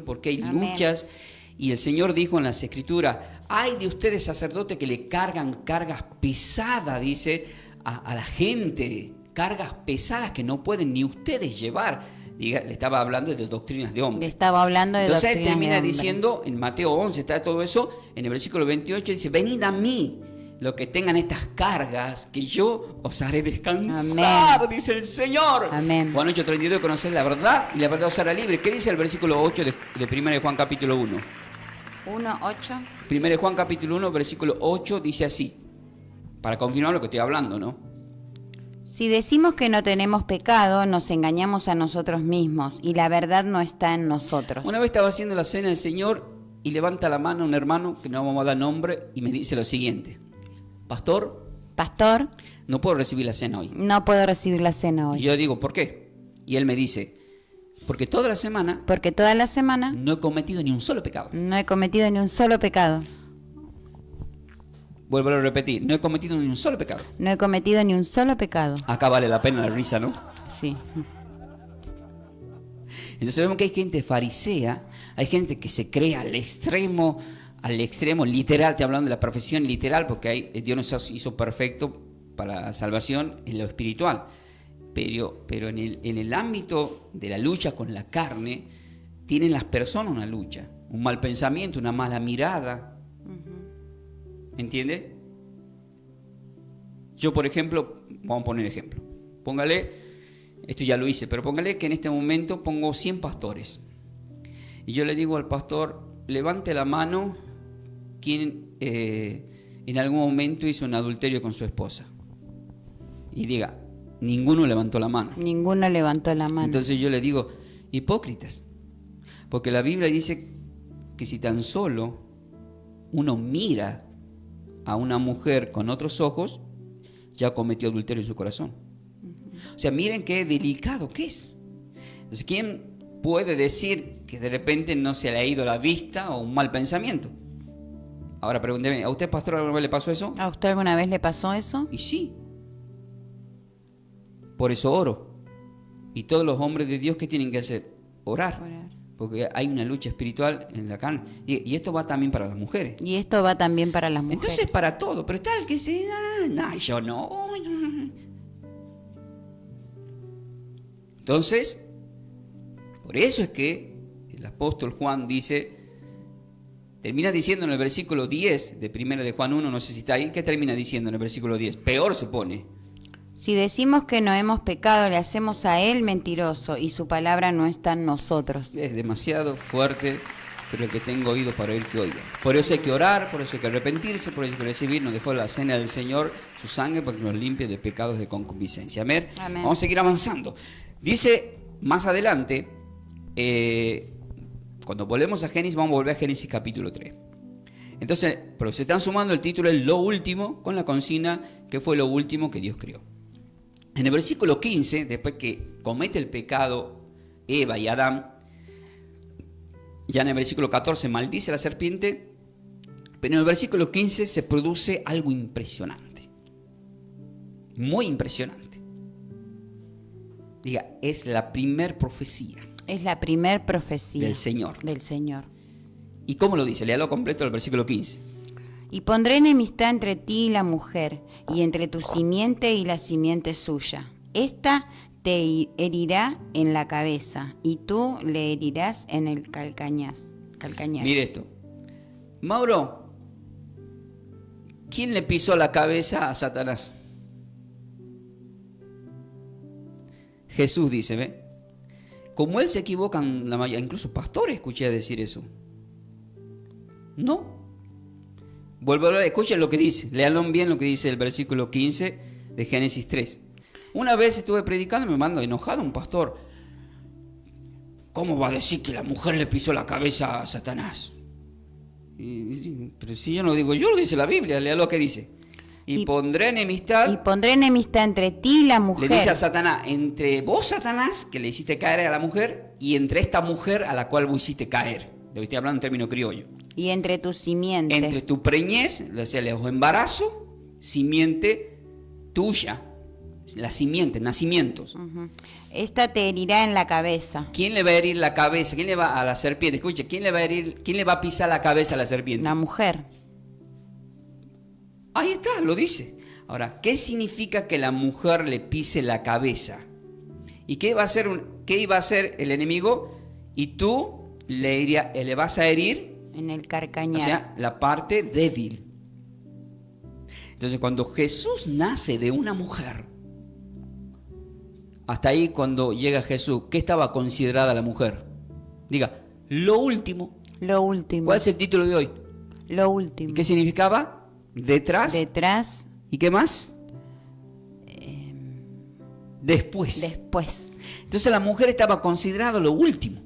porque hay luchas, y el Señor dijo en las Escrituras, ay de ustedes sacerdotes que le cargan cargas pesadas, dice, a la gente, cargas pesadas que no pueden ni ustedes llevar. Le estaba hablando de doctrinas de hombres. Entonces él termina diciendo, en Mateo 11 está todo eso, en el versículo 28 dice, venid a mí, los que tengan estas cargas, que yo os haré descansar. Amén. Dice el Señor. Amén. Juan 8:32, conocer la verdad y la verdad os hará libre. ¿Qué dice el versículo 8 de 1 de Juan capítulo 1? 1:8. 1 de Juan capítulo 1, versículo 8 dice así, para confirmar lo que estoy hablando, ¿no? Si decimos que no tenemos pecado, nos engañamos a nosotros mismos y la verdad no está en nosotros. Una vez estaba haciendo la cena del Señor y levanta la mano un hermano, que no vamos a dar nombre, y me dice lo siguiente: Pastor, no puedo recibir la cena hoy. No puedo recibir la cena hoy. Y yo digo, ¿por qué? Y él me dice, porque toda la semana no he cometido ni un solo pecado. Vuelvo a repetir, no he cometido ni un solo pecado. Acá vale la pena la risa, ¿no? Sí. Entonces vemos que hay gente farisea, hay gente que se cree al extremo literal, te hablando de la profesión literal, porque Dios nos hizo perfecto para la salvación en lo espiritual. Pero en el ámbito de la lucha con la carne, tienen las personas una lucha, un mal pensamiento, una mala mirada. ¿Entiende? Yo, por ejemplo, vamos a poner ejemplo. Póngale, esto ya lo hice, pero póngale que en este momento pongo 100 pastores. Y yo le digo al pastor, levante la mano quien en algún momento hizo un adulterio con su esposa. Y diga, ninguno levantó la mano. Entonces yo le digo, hipócritas. Porque la Biblia dice que si tan solo uno mira a una mujer con otros ojos, ya cometió adulterio en su corazón. O sea, miren qué delicado que es. Entonces, ¿quién puede decir que de repente no se le ha ido la vista o un mal pensamiento? Ahora pregúnteme, ¿a usted, pastor, alguna vez le pasó eso? ¿A usted alguna vez le pasó eso? Y sí. Por eso oro. Y todos los hombres de Dios, ¿qué tienen que hacer? Orar. Porque hay una lucha espiritual en la carne. Y esto va también para las mujeres. Entonces para todo. Pero tal que se... yo no. Entonces, por eso es que el apóstol Juan termina diciendo en el versículo 10 de 1 de Juan 1, no sé si está ahí, ¿qué termina diciendo en el versículo 10? Peor se pone. Si decimos que no hemos pecado, le hacemos a él mentiroso y su palabra no está en nosotros. Es demasiado fuerte, pero el que tenga oído para oír que oiga. Por eso hay que orar, por eso hay que arrepentirse, por eso hay que recibir, nos dejó la cena del Señor, su sangre, para que nos limpie de pecados de concupiscencia. Amén. Vamos a seguir avanzando. Dice más adelante, cuando volvemos a Génesis, vamos a volver a Génesis capítulo 3. Entonces, pero se están sumando el título es lo último, con la consigna que fue lo último que Dios creó. En el versículo 15, después que comete el pecado Eva y Adán, ya en el versículo 14 maldice a la serpiente, pero en el versículo 15 se produce algo impresionante. Muy impresionante. Diga, es la primer profecía Es la primer profecía del Señor. del Señor. ¿Y cómo lo dice? Léalo completo el versículo 15. Y pondré enemistad entre ti y la mujer, y entre tu simiente y la simiente suya. Esta te herirá en la cabeza, y tú le herirás en el calcañar. Mire esto. Mauro, ¿quién le pisó la cabeza a Satanás? Jesús dice, ¿ve? Como él se equivocan, la mayoría, incluso pastores escuché decir eso. No. Vuelvo a hablar, escuchen lo que dice, léanlo bien lo que dice el versículo 15 de Génesis 3. Una vez estuve predicando y me manda enojado un pastor. ¿Cómo va a decir que la mujer le pisó la cabeza a Satanás? Pero si yo no digo, yo lo dice la Biblia, lea lo que dice. Y pondré enemistad. Y pondré enemistad entre ti y la mujer. Le dice a Satanás, entre vos, Satanás, que le hiciste caer a la mujer, y entre esta mujer a la cual vos hiciste caer. Lo estoy hablando en término criollo. Y entre tu simiente. Entre tu preñez, o sea, los embarazo, simiente tuya. La simiente, nacimientos. Esta te herirá en la cabeza. ¿Quién le va a herir la cabeza? ¿Quién le va a la serpiente? Escuche, ¿quién le va a herir? ¿Quién le va a pisar la cabeza a la serpiente? La mujer. Ahí está, lo dice. Ahora, ¿qué significa que la mujer le pise la cabeza? ¿Y qué iba a hacer el enemigo? Y tú le vas a herir En el carcañar. O sea, la parte débil. Entonces, cuando Jesús nace de una mujer, hasta ahí cuando llega Jesús, ¿qué estaba considerada la mujer? Diga, lo último. Lo último. ¿Cuál es el título de hoy? Lo último. ¿Y qué significaba? Detrás. Detrás. ¿Y qué más? Después. Después. Entonces la mujer estaba considerada lo último.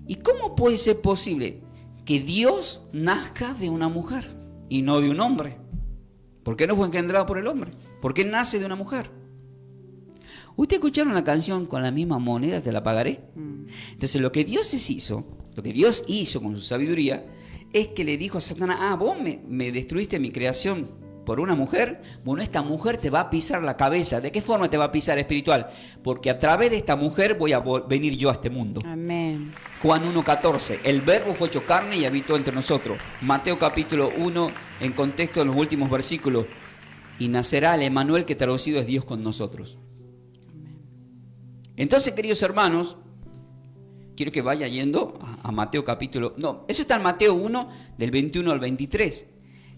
¿Y cómo puede ser posible que Dios nazca de una mujer y no de un hombre? ¿Por qué no fue engendrado por el hombre? ¿Por qué nace de una mujer? ¿Usted escucharon la canción Con la misma moneda te la pagaré? Entonces lo que Dios hizo con su sabiduría es que le dijo a Satanás, vos me destruiste mi creación por una mujer, bueno, esta mujer te va a pisar la cabeza. ¿De qué forma te va a pisar espiritual? Porque a través de esta mujer voy a venir yo a este mundo. Amén. Juan 1:14, el verbo fue hecho carne y habitó entre nosotros. Mateo capítulo 1, en contexto de los últimos versículos, y nacerá el Emmanuel, que traducido es Dios con nosotros. Entonces, queridos hermanos, quiero que vaya yendo a Mateo capítulo... No, eso está en Mateo 1, del 21 al 23.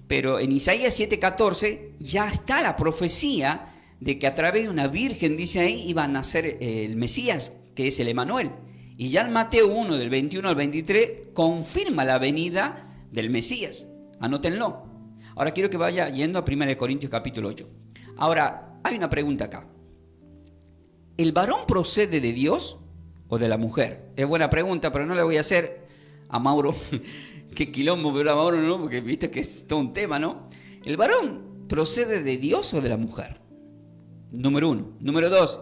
Pero en Isaías 7:14 ya está la profecía de que a través de una virgen, dice ahí, iba a nacer el Mesías, que es el Emmanuel. Y ya en Mateo 1, del 21 al 23, confirma la venida del Mesías. Anótenlo. Ahora quiero que vaya yendo a 1 Corintios capítulo 8. Ahora, hay una pregunta acá. ¿El varón procede de Dios o de la mujer? Es buena pregunta, pero no le voy a hacer a Mauro... Qué quilombo, pero a Mauro no, porque viste que es todo un tema, ¿no? ¿El varón procede de Dios o de la mujer? Número 1. Número 2.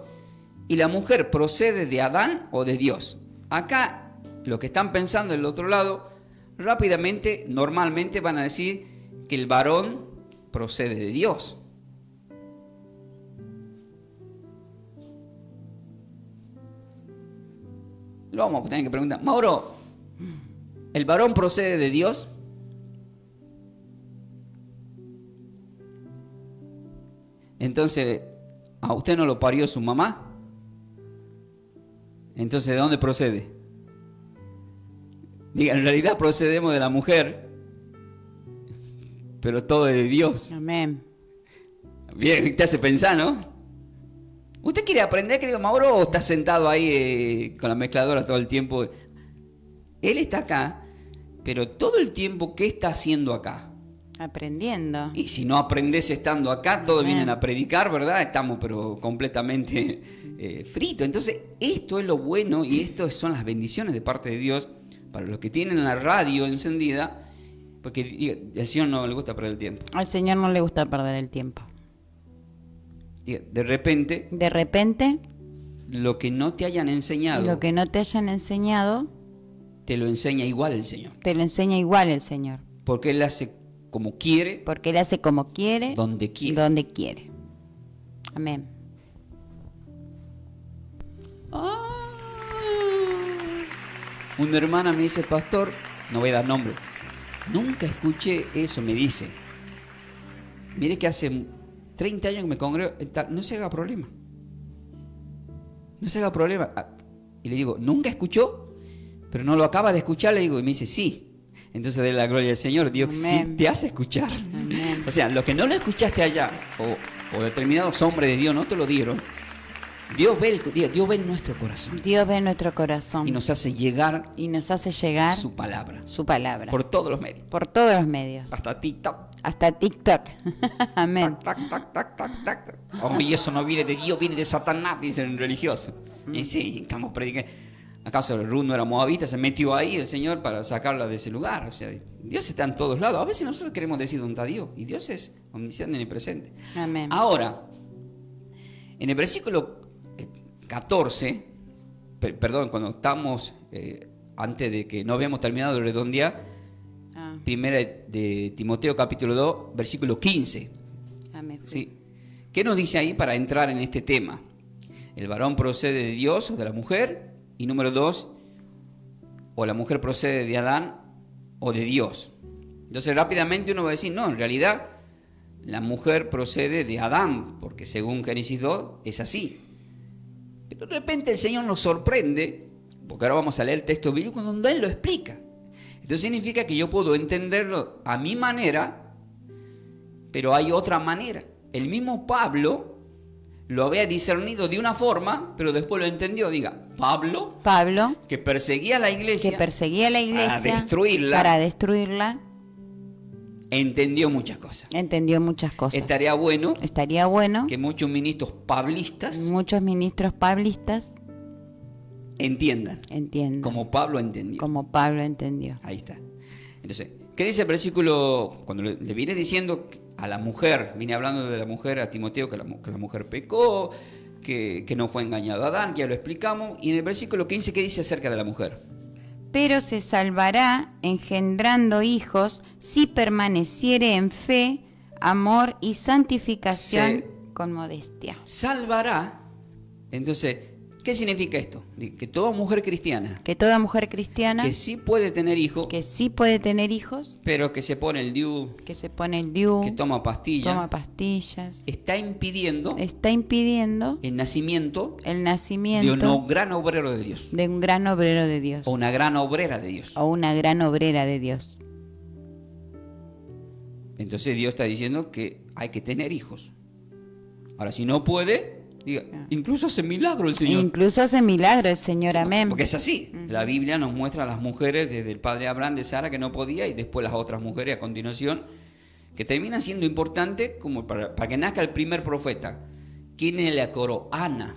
¿Y la mujer procede de Adán o de Dios? Acá, los que están pensando del otro lado, rápidamente, normalmente van a decir que el varón procede de Dios. Lo vamos a tener que preguntar. Mauro, ¿el varón procede de Dios? Entonces, ¿a usted no lo parió su mamá? Entonces, ¿de dónde procede? Diga, en realidad procedemos de la mujer, pero todo es de Dios. Amén. Bien, te hace pensar, ¿no? ¿Usted quiere aprender, querido Mauro, o está sentado ahí con la mezcladora todo el tiempo? Él está acá, pero todo el tiempo, ¿qué está haciendo acá? Aprendiendo. Y si no aprendes estando acá, todos Amén. vienen a predicar, ¿verdad? Estamos pero completamente fritos. Entonces, esto es lo bueno y esto son las bendiciones de parte de Dios para los que tienen la radio encendida, porque al Señor no le gusta perder el tiempo. Al Señor no le gusta perder el tiempo. De repente, lo que no te hayan enseñado, lo que no te hayan enseñado, te lo enseña igual el Señor. te lo enseña igual el Señor. Porque Él hace como quiere, Porque Él hace como quiere, donde quiere. donde quiere. Amén. Una hermana me dice, pastor, no voy a dar nombre, nunca escuché eso, me dice. Mire que hace 30 años que me congrego, no se haga problema. No se haga problema. Y le digo, ¿nunca escuchó? Pero no lo acaba de escuchar, le digo, y me dice, sí. Entonces, de la gloria al Señor, Dios sí te hace escuchar. Amén. O sea, lo que no lo escuchaste allá, o determinados hombres de Dios no te lo dieron, Dios ve en nuestro corazón. Dios ve nuestro corazón. Y nos hace llegar su palabra. Su palabra. Por todos los medios. Por todos los medios. Hasta TikTok. Hasta TikTok. Amén. Tac, tac, tac, tac, tac. Hombre, y eso no viene de Dios, viene de Satanás, dicen religiosos. Y sí, estamos predicando. ¿Acaso Ruth no era moabita? Se metió ahí el Señor para sacarla de ese lugar. O sea, Dios está en todos lados. A veces nosotros queremos decir dónde está Dios. Y Dios es omnisciente y presente. Amén. Ahora, en el versículo 14, perdón, cuando estamos, antes de que no habíamos terminado de redondear, primera de Timoteo capítulo 2, versículo 15. Amén. ¿Sí? ¿Qué nos dice ahí para entrar en este tema? El varón procede de Dios o de la mujer. Y número 2, o la mujer procede de Adán o de Dios. Entonces rápidamente uno va a decir, no, en realidad la mujer procede de Adán, porque según Génesis 2 es así. Pero de repente el Señor nos sorprende, porque ahora vamos a leer el texto bíblico donde Él lo explica. Entonces significa que yo puedo entenderlo a mi manera, pero hay otra manera. El mismo Pablo lo había discernido de una forma, pero después lo entendió. Diga, Pablo, que perseguía a la iglesia, para destruirla, entendió muchas cosas. Estaría bueno que muchos ministros pablistas entiendan. Como Pablo entendió. Ahí está. Entonces, ¿qué dice el versículo? Cuando le viene diciendo a la mujer, viene hablando de la mujer a Timoteo, que la mujer pecó, que no fue engañado a Adán, que ya lo explicamos. Y en el versículo 15, ¿qué dice acerca de la mujer? Pero se salvará engendrando hijos si permaneciere en fe, amor y santificación con modestia. Salvará. Entonces, ¿qué significa esto? Que toda mujer cristiana. Que sí puede tener hijos. Pero que se pone el DIU. Que toma pastillas. Está impidiendo. El nacimiento. De un gran obrero de Dios. O una gran obrera de Dios. Entonces Dios está diciendo que hay que tener hijos. Ahora, si no puede, diga, incluso hace milagro el Señor. Amén. Porque es así. La Biblia nos muestra a las mujeres, desde el padre Abraham de Sara, que no podía, y después las otras mujeres a continuación, que terminan siendo importantes como para que nazca el primer profeta. ¿Quién le la coró? Ana.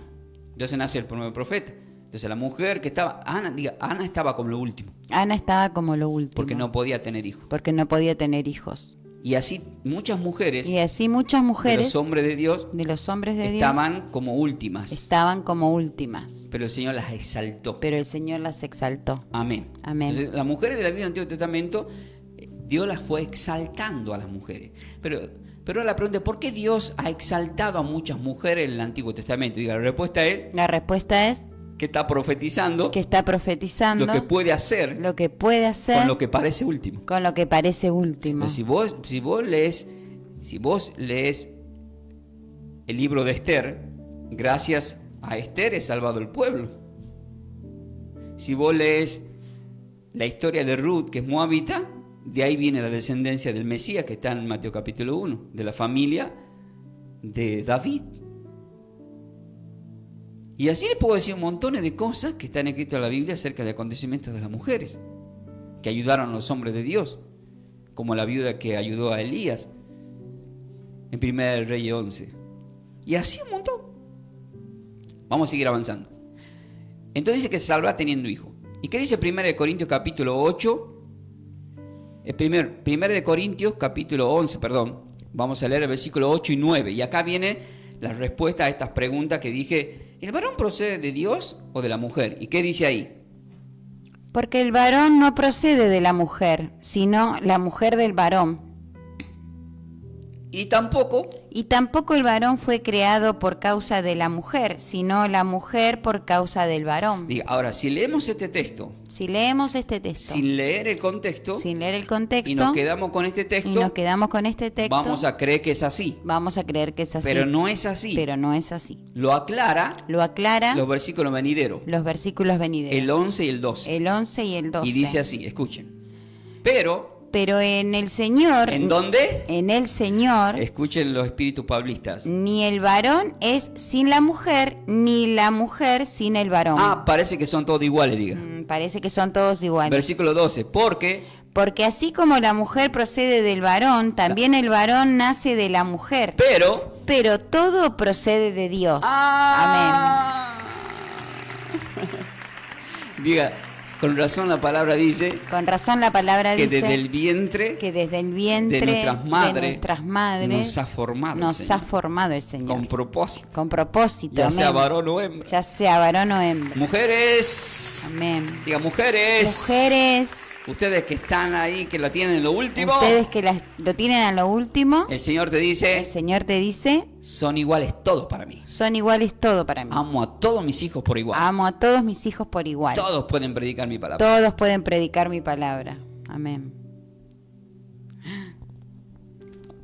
Entonces nace el primer profeta. Entonces la mujer que estaba, Ana estaba como lo último. Porque no podía tener hijos. Y así muchas mujeres de los hombres de Dios estaban como últimas. Pero el Señor las exaltó. Amén. Entonces, las mujeres de la Biblia del Antiguo Testamento, Dios las fue exaltando a las mujeres. Pero la pregunta es, ¿por qué Dios ha exaltado a muchas mujeres en el Antiguo Testamento? Y la respuesta es que está profetizando lo que puede hacer con lo que parece último. Entonces, si vos lees el libro de Esther, gracias a Esther es salvado el pueblo. Si vos lees la historia de Ruth, que es moabita, de ahí viene la descendencia del Mesías, que está en Mateo capítulo 1, de la familia de David. Y así les puedo decir un montón de cosas que están escritas en la Biblia acerca de acontecimientos de las mujeres que ayudaron a los hombres de Dios, como la viuda que ayudó a Elías en 1 Reyes 11. Y así un montón. Vamos a seguir avanzando. Entonces dice que se salva teniendo hijo. ¿Y qué dice 1 Corintios capítulo 8? 1 Corintios capítulo 11, perdón. Vamos a leer el versículo 8 y 9. Y acá viene la respuesta a estas preguntas que dije. ¿El varón procede de Dios o de la mujer? ¿Y qué dice ahí? Porque el varón no procede de la mujer, sino la mujer del varón. Y tampoco Y tampoco el varón fue creado por causa de la mujer, sino la mujer por causa del varón. Diga, ahora, si leemos este texto, Si leemos este texto, sin leer el contexto, sin leer el contexto, y nos quedamos con este texto, vamos a creer que es así. vamos a creer que es así. Pero no es así. Pero no es así. Lo aclara Lo aclara los versículos venideros, los versículos venideros. el 11 y el 12. El 11 y el 12. Y dice así, escuchen. Pero, Pero en el Señor, ¿en dónde? en el Señor, Escuchen los espíritus pablistas. ni el varón es sin la mujer, ni la mujer sin el varón. Parece que son todos iguales, diga. Parece que son todos iguales. Versículo 12, porque Porque así como la mujer procede del varón, también el varón nace de la mujer. Pero todo procede de Dios. Diga, con razón la palabra dice Amén. Con razón la palabra que dice desde el vientre de nuestras madres nos ha formado el Señor. el Señor. Con propósito. Con propósito. Ya amén. sea varón o hembra. Ya sea varón o hembra. Mujeres. Amén. Diga, mujeres. Mujeres. Ustedes que están ahí, que la tienen en lo último. Ustedes que lo tienen a lo último. El Señor te dice. El Señor te dice. Son iguales todos para mí. Son iguales todo para mí. Amo a todos mis hijos por igual. Amo a todos mis hijos por igual. Todos pueden predicar mi palabra. Todos pueden predicar mi palabra. Amén.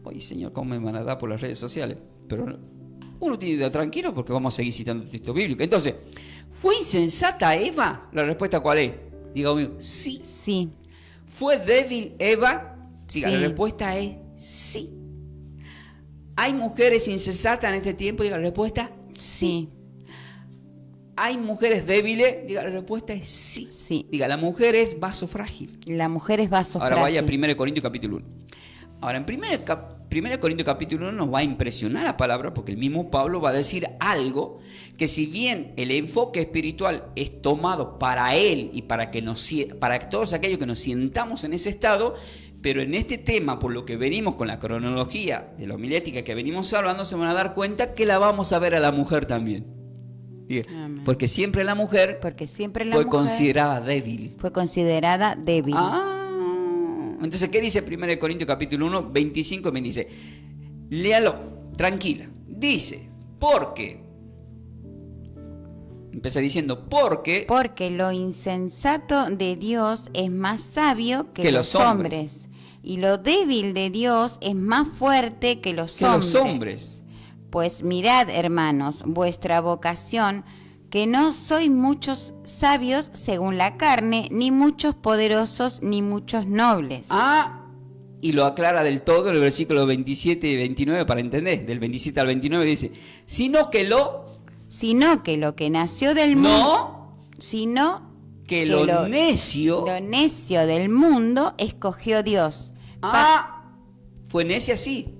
Oye, Señor, ¿cómo me van a dar por las redes sociales? Pero uno tiene que estar tranquilo porque vamos a seguir citando el texto bíblico. Entonces, ¿fue insensata Eva? La respuesta, ¿cuál es? Diga conmigo, sí. Sí. ¿Fue débil Eva? Diga, Sí. la respuesta es sí. ¿Hay mujeres insensatas en este tiempo? Diga, la respuesta, Sí. ¿hay mujeres débiles? Diga, la respuesta es sí. Sí. Diga, la mujer es vaso frágil. La mujer es vaso Ahora vaya a frágil. 1 Corintios capítulo 1. Ahora, en 1 Corintios capítulo 1 nos va a impresionar la palabra porque el mismo Pablo va a decir algo que, si bien el enfoque espiritual es tomado para él y para todos aquellos que nos sientamos en ese estado, pero en este tema, por lo que venimos con la cronología de la homilética que venimos hablando, se van a dar cuenta que la vamos a ver a la mujer también. Amén. Porque siempre la mujer Porque siempre la fue mujer considerada débil. fue considerada débil. Entonces, ¿qué dice 1 Corintios capítulo 1, 25 y 26? Léalo, tranquila. Dice, porque, empieza diciendo, porque lo insensato de Dios es más sabio que los hombres. Y lo débil de Dios es más fuerte que los hombres. Pues mirad, hermanos, vuestra vocación, que no sois muchos sabios según la carne, ni muchos poderosos, ni muchos nobles. Y lo aclara del todo en el versículo 27 y 29 para entender. Del 27 al 29 dice, sino que lo que nació del mundo, sino que lo necio del mundo escogió Dios. Fue necia, sí.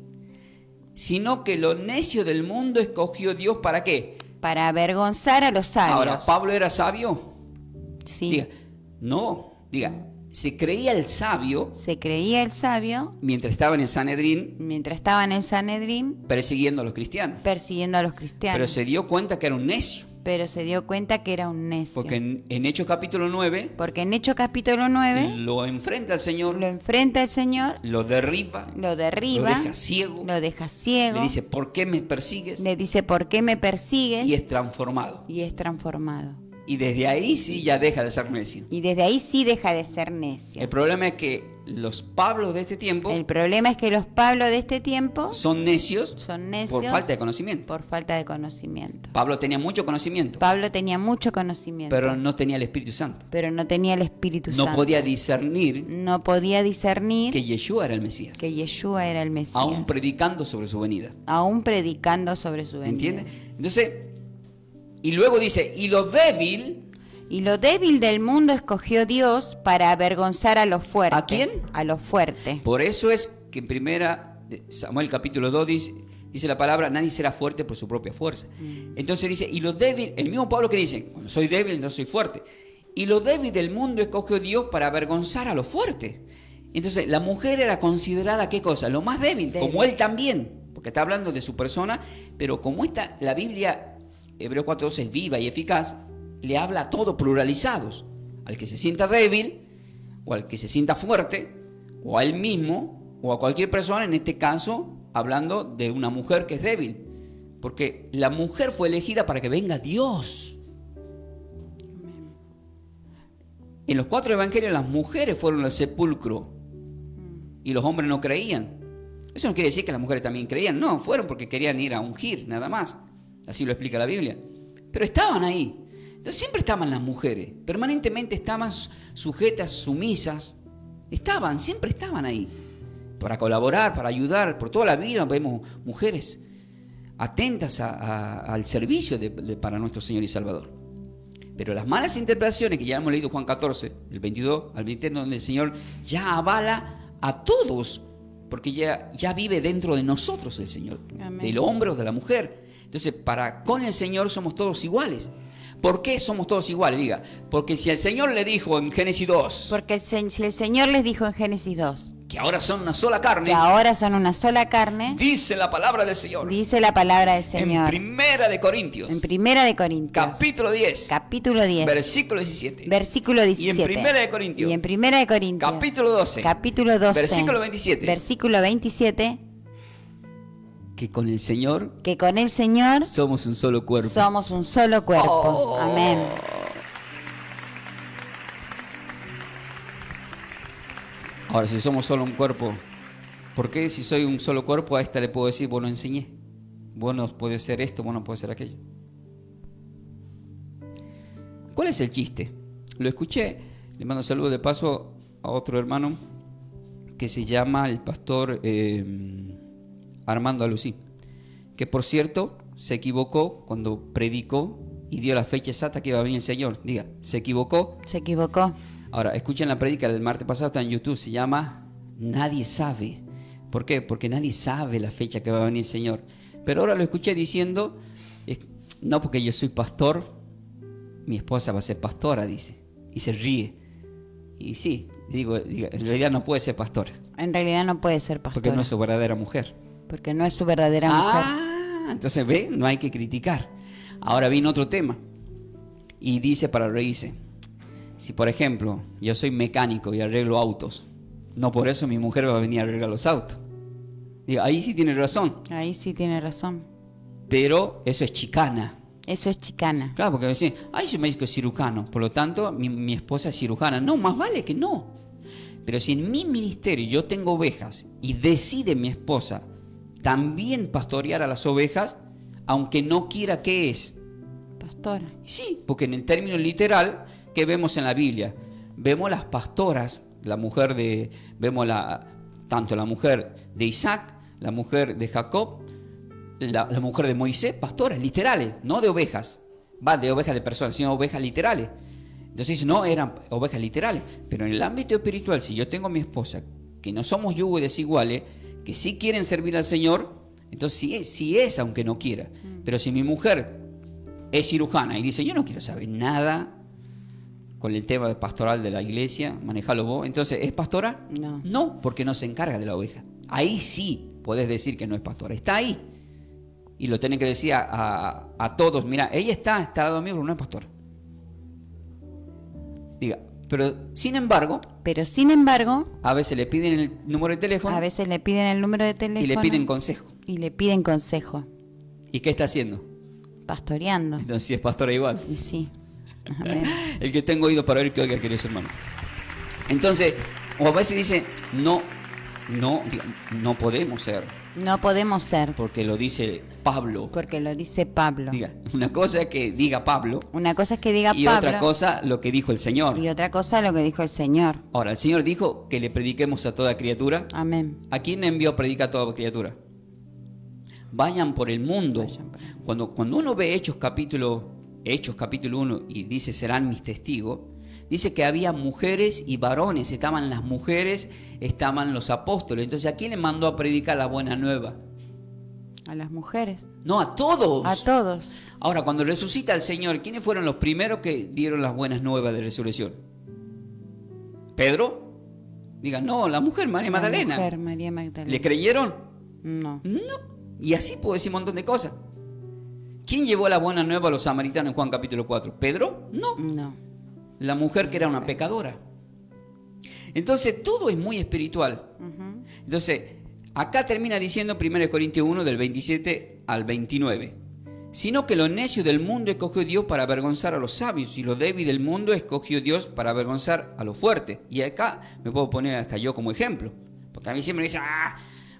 Sino que lo necio del mundo escogió Dios, ¿para qué? Para avergonzar a los sabios. Ahora, ¿Pablo era sabio? Sí. Diga, no. Diga, se creía el sabio. Se creía el sabio Mientras estaba en el Sanedrín. mientras estaba en el Sanedrín Persiguiendo a los cristianos. persiguiendo a los cristianos. Pero se dio cuenta que era un necio. Pero se dio cuenta que era un necio. Porque en Hechos capítulo 9. Porque en Hechos capítulo 9 lo enfrenta al Señor. lo enfrenta el Señor. Lo derriba. Lo Lo deja ciego. Lo deja ciego. Le dice, ¿por qué me persigues? Le dice, ¿por qué me persigues? Y es transformado. Y es transformado. Y desde ahí sí ya deja de ser necio. Y desde ahí sí deja de ser necio. El problema es que los Pablos de este tiempo El problema es que los Pablos de este tiempo son necios necios por falta de conocimiento. por falta de conocimiento. Pablo tenía mucho conocimiento, Pablo tenía mucho conocimiento, pero no tenía el Espíritu Santo. pero no tenía el Espíritu No Santo. podía discernir No podía discernir que Yeshua era el Mesías, que Yeshua era el Mesías. aún predicando sobre su venida. Aún predicando sobre su venida. ¿Entiendes? Entonces, y luego dice, y lo débil. Y lo débil del mundo escogió Dios para avergonzar a los fuertes. ¿A quién? A los fuertes. Por eso es que en primera de Samuel capítulo 2 dice la palabra, nadie será fuerte por su propia fuerza. Entonces dice, y lo débil, el mismo Pablo que dice, cuando soy débil no soy fuerte. Y lo débil del mundo escogió Dios para avergonzar a los fuertes. Entonces la mujer era considerada, ¿qué cosa? Lo más débil, como él también, porque está hablando de su persona, pero como la Biblia, Hebreos 4:12, es viva y eficaz, le habla a todos pluralizados, al que se sienta débil, o al que se sienta fuerte, o a él mismo, o a cualquier persona, en este caso, hablando de una mujer que es débil. Porque la mujer fue elegida para que venga Dios. En los 4 evangelios las mujeres fueron al sepulcro y los hombres no creían. Eso no quiere decir que las mujeres también creían. No, fueron porque querían ir a ungir, nada más. Así lo explica la Biblia. Pero estaban ahí. Entonces siempre estaban las mujeres. Permanentemente estaban sujetas, sumisas. Siempre estaban ahí. Para colaborar, para ayudar. Por toda la vida vemos mujeres atentas al servicio para nuestro Señor y Salvador. Pero las malas interpretaciones que ya hemos leído Juan 14, del 22 al 23, donde el Señor ya avala a todos, porque ya vive dentro de nosotros el Señor, amén, del hombre o de la mujer. Entonces, con el Señor somos todos iguales. ¿Por qué somos todos iguales? Diga, porque si el Señor le dijo en Génesis 2, porque si el Señor les dijo en Génesis 2, que ahora son una sola carne, que ahora son una sola carne, dice la palabra del Señor. Dice la palabra del Señor. En Primera de Corintios. En Primera de Corintios. Capítulo 10. Capítulo 10. Versículo 17. Versículo 17. Y en Primera de Corintios. Y en Primera de Corintios. Capítulo 12. Capítulo 12. Versículo 27. Versículo 27. Que con el Señor. Que con el Señor. Somos un solo cuerpo. Somos un solo cuerpo. Oh. Amén. Ahora, si somos solo un cuerpo, ¿por qué si soy un solo cuerpo a esta le puedo decir, vos no enseñé? Vos no podés ser esto, vos no podés ser aquello. ¿Cuál es el chiste? Lo escuché, le mando saludos de paso a otro hermano que se llama el pastor Armando Alucí, que por cierto se equivocó cuando predicó y dio la fecha exacta que iba a venir el Señor. Diga, se equivocó. Se equivocó. Ahora, escuchen la prédica del martes pasado, está en YouTube, se llama Nadie sabe. ¿Por qué? Porque nadie sabe la fecha que va a venir el Señor. Pero ahora lo escuché diciendo, no porque yo soy pastor, mi esposa va a ser pastora, dice. Y se ríe. Y sí, digo, en realidad no puede ser pastora. En realidad no puede ser pastora. Porque no es su verdadera mujer. Porque no es su verdadera mujer. Entonces ve, no hay que criticar. Ahora viene otro tema. Y dice para reírse. Si por ejemplo yo soy mecánico y arreglo autos, no por eso mi mujer va a venir a arreglar los autos. Digo, ahí sí tiene razón. Ahí sí tiene razón. Pero eso es chicana. Eso es chicana. Claro, porque decir, yo me médico cirujano, por lo tanto mi esposa es cirujana. No, más vale que no. Pero si en mi ministerio yo tengo ovejas y decide mi esposa también pastorear a las ovejas, aunque no quiera, ¿qué es? Pastora. Sí, porque en el término literal que vemos en la Biblia, vemos las pastoras, vemos tanto la mujer de Isaac, la mujer de Jacob, la mujer de Moisés, pastoras literales, no de ovejas, de ovejas de personas, sino ovejas literales. Entonces no eran ovejas literales, pero en el ámbito espiritual, si yo tengo a mi esposa, que no somos yugo y desiguales, que sí quieren servir al Señor, entonces sí es aunque no quiera. Pero si mi mujer es cirujana y dice, yo no quiero saber nada con el tema pastoral de la iglesia, manejalo vos, entonces, ¿es pastora? No. No, porque no se encarga de la oveja. Ahí sí podés decir que no es pastora, está ahí. Y lo tenés que decir a todos, mira, ella está al lado mío, pero no es pastora. Diga, pero sin embargo, a veces le piden el número de teléfono. A veces le piden el número de teléfono. Y le piden consejo. ¿Y qué está haciendo? Pastoreando. Entonces sí es pastora igual. Y sí. Amén. El que tengo oído para oír, que oiga, queridos hermanos. Entonces, o a veces dice, no podemos ser. No podemos ser. Porque lo dice Pablo. Diga, una cosa es que diga Pablo. Y otra cosa lo que dijo el Señor. Ahora, el Señor dijo que le prediquemos a toda criatura. Amén. ¿A quién envió a predicar a toda criatura? Vayan por el mundo. Cuando uno ve Hechos capítulo 1 y dice serán mis testigos, dice que había mujeres y varones, estaban las mujeres, estaban los apóstoles. Entonces, ¿a quién le mandó a predicar la buena nueva? A las mujeres. No, a todos. A todos. Ahora, cuando resucita el Señor, ¿quiénes fueron los primeros que dieron las buenas nuevas de resurrección? ¿Pedro? Digan, no, la mujer María Magdalena. ¿Le creyeron? No. Y así puedo decir un montón de cosas. ¿Quién llevó la buena nueva a los samaritanos en Juan capítulo 4? ¿Pedro? No. La mujer que era una pecadora. Entonces todo es muy espiritual. Entonces Acá termina diciendo 1 Corintios 1 del 27 al 29. Sino que lo necio del mundo escogió Dios para avergonzar a los sabios, y lo débil del mundo escogió Dios para avergonzar a los fuertes. Y acá me puedo poner hasta yo como ejemplo. Porque a mí siempre me dicen,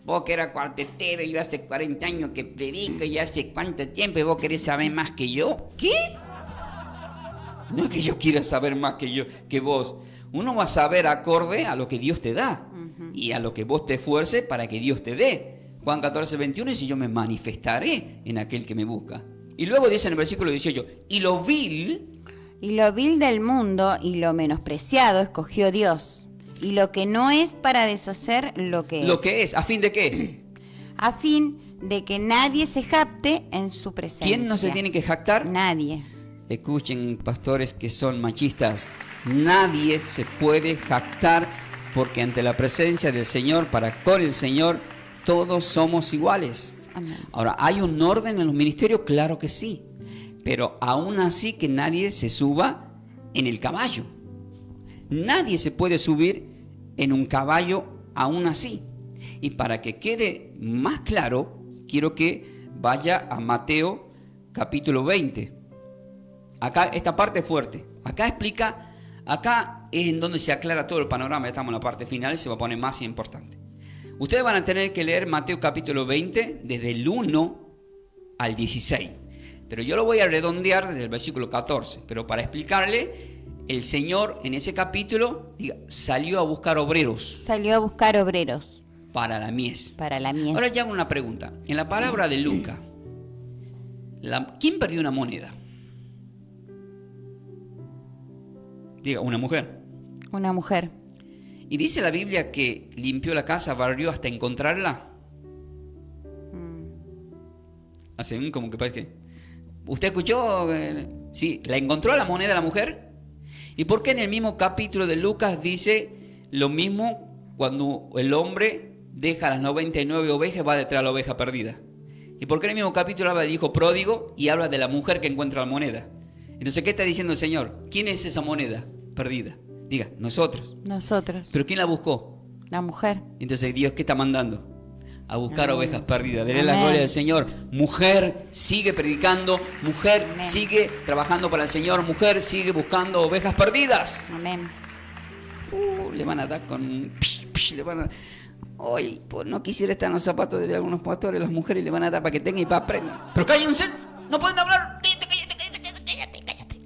vos que eras cuartetero, y yo hace 40 años que predico, y hace cuánto tiempo, y vos querés saber más que yo. ¿Qué? No es que yo quiera saber más que vos. Uno va a saber acorde a lo que Dios te da, y a lo que vos te esfuerces para que Dios te dé. Juan 14, 21 dice, yo me manifestaré en aquel que me busca. Y luego dice en el versículo 18, y lo vil del mundo y lo menospreciado escogió Dios, y lo que no es para deshacer lo que es. Lo que es, ¿a fin de qué? A fin de que nadie se jacte en su presencia. ¿Quién no se tiene que jactar? Nadie. Escuchen, pastores que son machistas, nadie se puede jactar, porque ante la presencia del Señor, para con el Señor, todos somos iguales. Amén. Ahora, ¿hay un orden en los ministerios? Claro que sí. Pero aún así que nadie se suba en el caballo. Nadie se puede subir en un caballo aún así. Y para que quede más claro, quiero que vaya a Mateo capítulo 20. Acá esta parte es fuerte. Acá explica, acá es en donde se aclara todo el panorama. Estamos en la parte final y se va a poner más importante. Ustedes van a tener que leer Mateo capítulo 20 desde el 1 al 16. Pero yo lo voy a redondear desde el versículo 14. Pero para explicarle, el Señor en ese capítulo salió a buscar obreros. Salió a buscar obreros. Para la mies. Para la mies. Ahora ya hago una pregunta. En la palabra de Lucas, ¿quién perdió una moneda? Diga, una mujer. Una mujer. ¿Y dice la Biblia que limpió la casa, barrió hasta encontrarla? Hace como que parece que... ¿Usted escuchó? Sí, ¿la encontró la moneda la mujer? ¿Y por qué en el mismo capítulo de Lucas dice lo mismo cuando el hombre deja las 99 ovejas y va detrás de la oveja perdida? ¿Y por qué en el mismo capítulo habla del hijo pródigo y habla de la mujer que encuentra la moneda? Entonces, ¿qué está diciendo el Señor? ¿Quién es esa moneda perdida? Diga, nosotros. Nosotros. ¿Pero quién la buscó? La mujer. Entonces, ¿Dios qué está mandando? A buscar ovejas perdidas. Dele la Amén. gloria al Señor. Mujer, sigue predicando. Mujer, Amén. sigue trabajando para el Señor. Mujer, sigue buscando ovejas perdidas. Amén. Le van a dar con... le van a... Hoy, pues no quisiera estar en los zapatos de algunos pastores, las mujeres le van a dar para que tengan y para aprendan. Pero cállense, no pueden hablar. Cállate.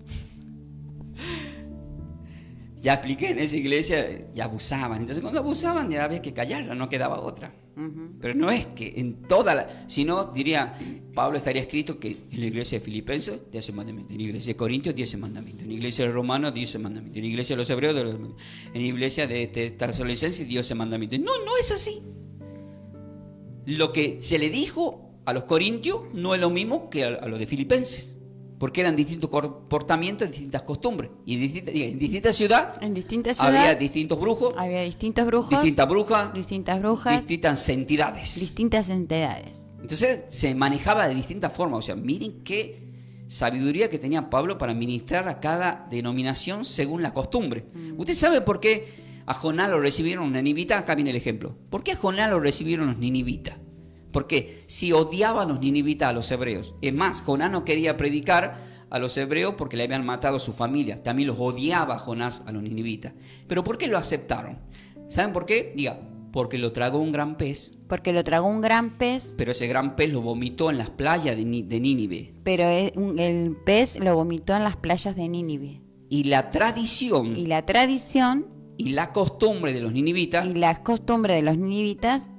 Ya expliqué, en esa iglesia ya abusaban. Entonces cuando abusaban ya había que callarla, no quedaba otra. Pero no es que en toda la... Si no, diría, Pablo estaría escrito que en la iglesia de Filipenses 10 mandamientos, en la iglesia de Corintios 10 mandamientos, en la iglesia de Romanos 10 mandamientos, en la iglesia de los Hebreos, en la iglesia de Tesalonicenses 10 mandamientos. No es así. Lo que se le dijo a los corintios no es lo mismo que a los de Filipenses. Porque eran distintos comportamientos, distintas costumbres. Y en distintas ciudades En distintas ciudades había distintos brujos, había distintos brujos, distintas brujas, distintas entidades. distintas entidades. Entonces se manejaba de distintas formas. O sea, miren qué sabiduría que tenía Pablo para ministrar a cada denominación según la costumbre. ¿Usted sabe por qué a Jonás lo recibieron los ninivitas? Acá viene el ejemplo. ¿Por qué a Jonás lo recibieron los ninivitas? Porque si odiaban los ninivitas a los hebreos. Es más, Jonás no quería predicar a los hebreos porque le habían matado a su familia. También los odiaba Jonás a los ninivitas. ¿Pero por qué lo aceptaron? ¿Saben por qué? Diga, porque lo tragó un gran pez. Porque lo tragó un gran pez, Pero ese gran pez lo vomitó en las playas de Nínive. pero el pez lo vomitó en las playas de Nínive. Y la tradición Y la tradición y la costumbre de los ninivitas y las costumbres de los ninivitas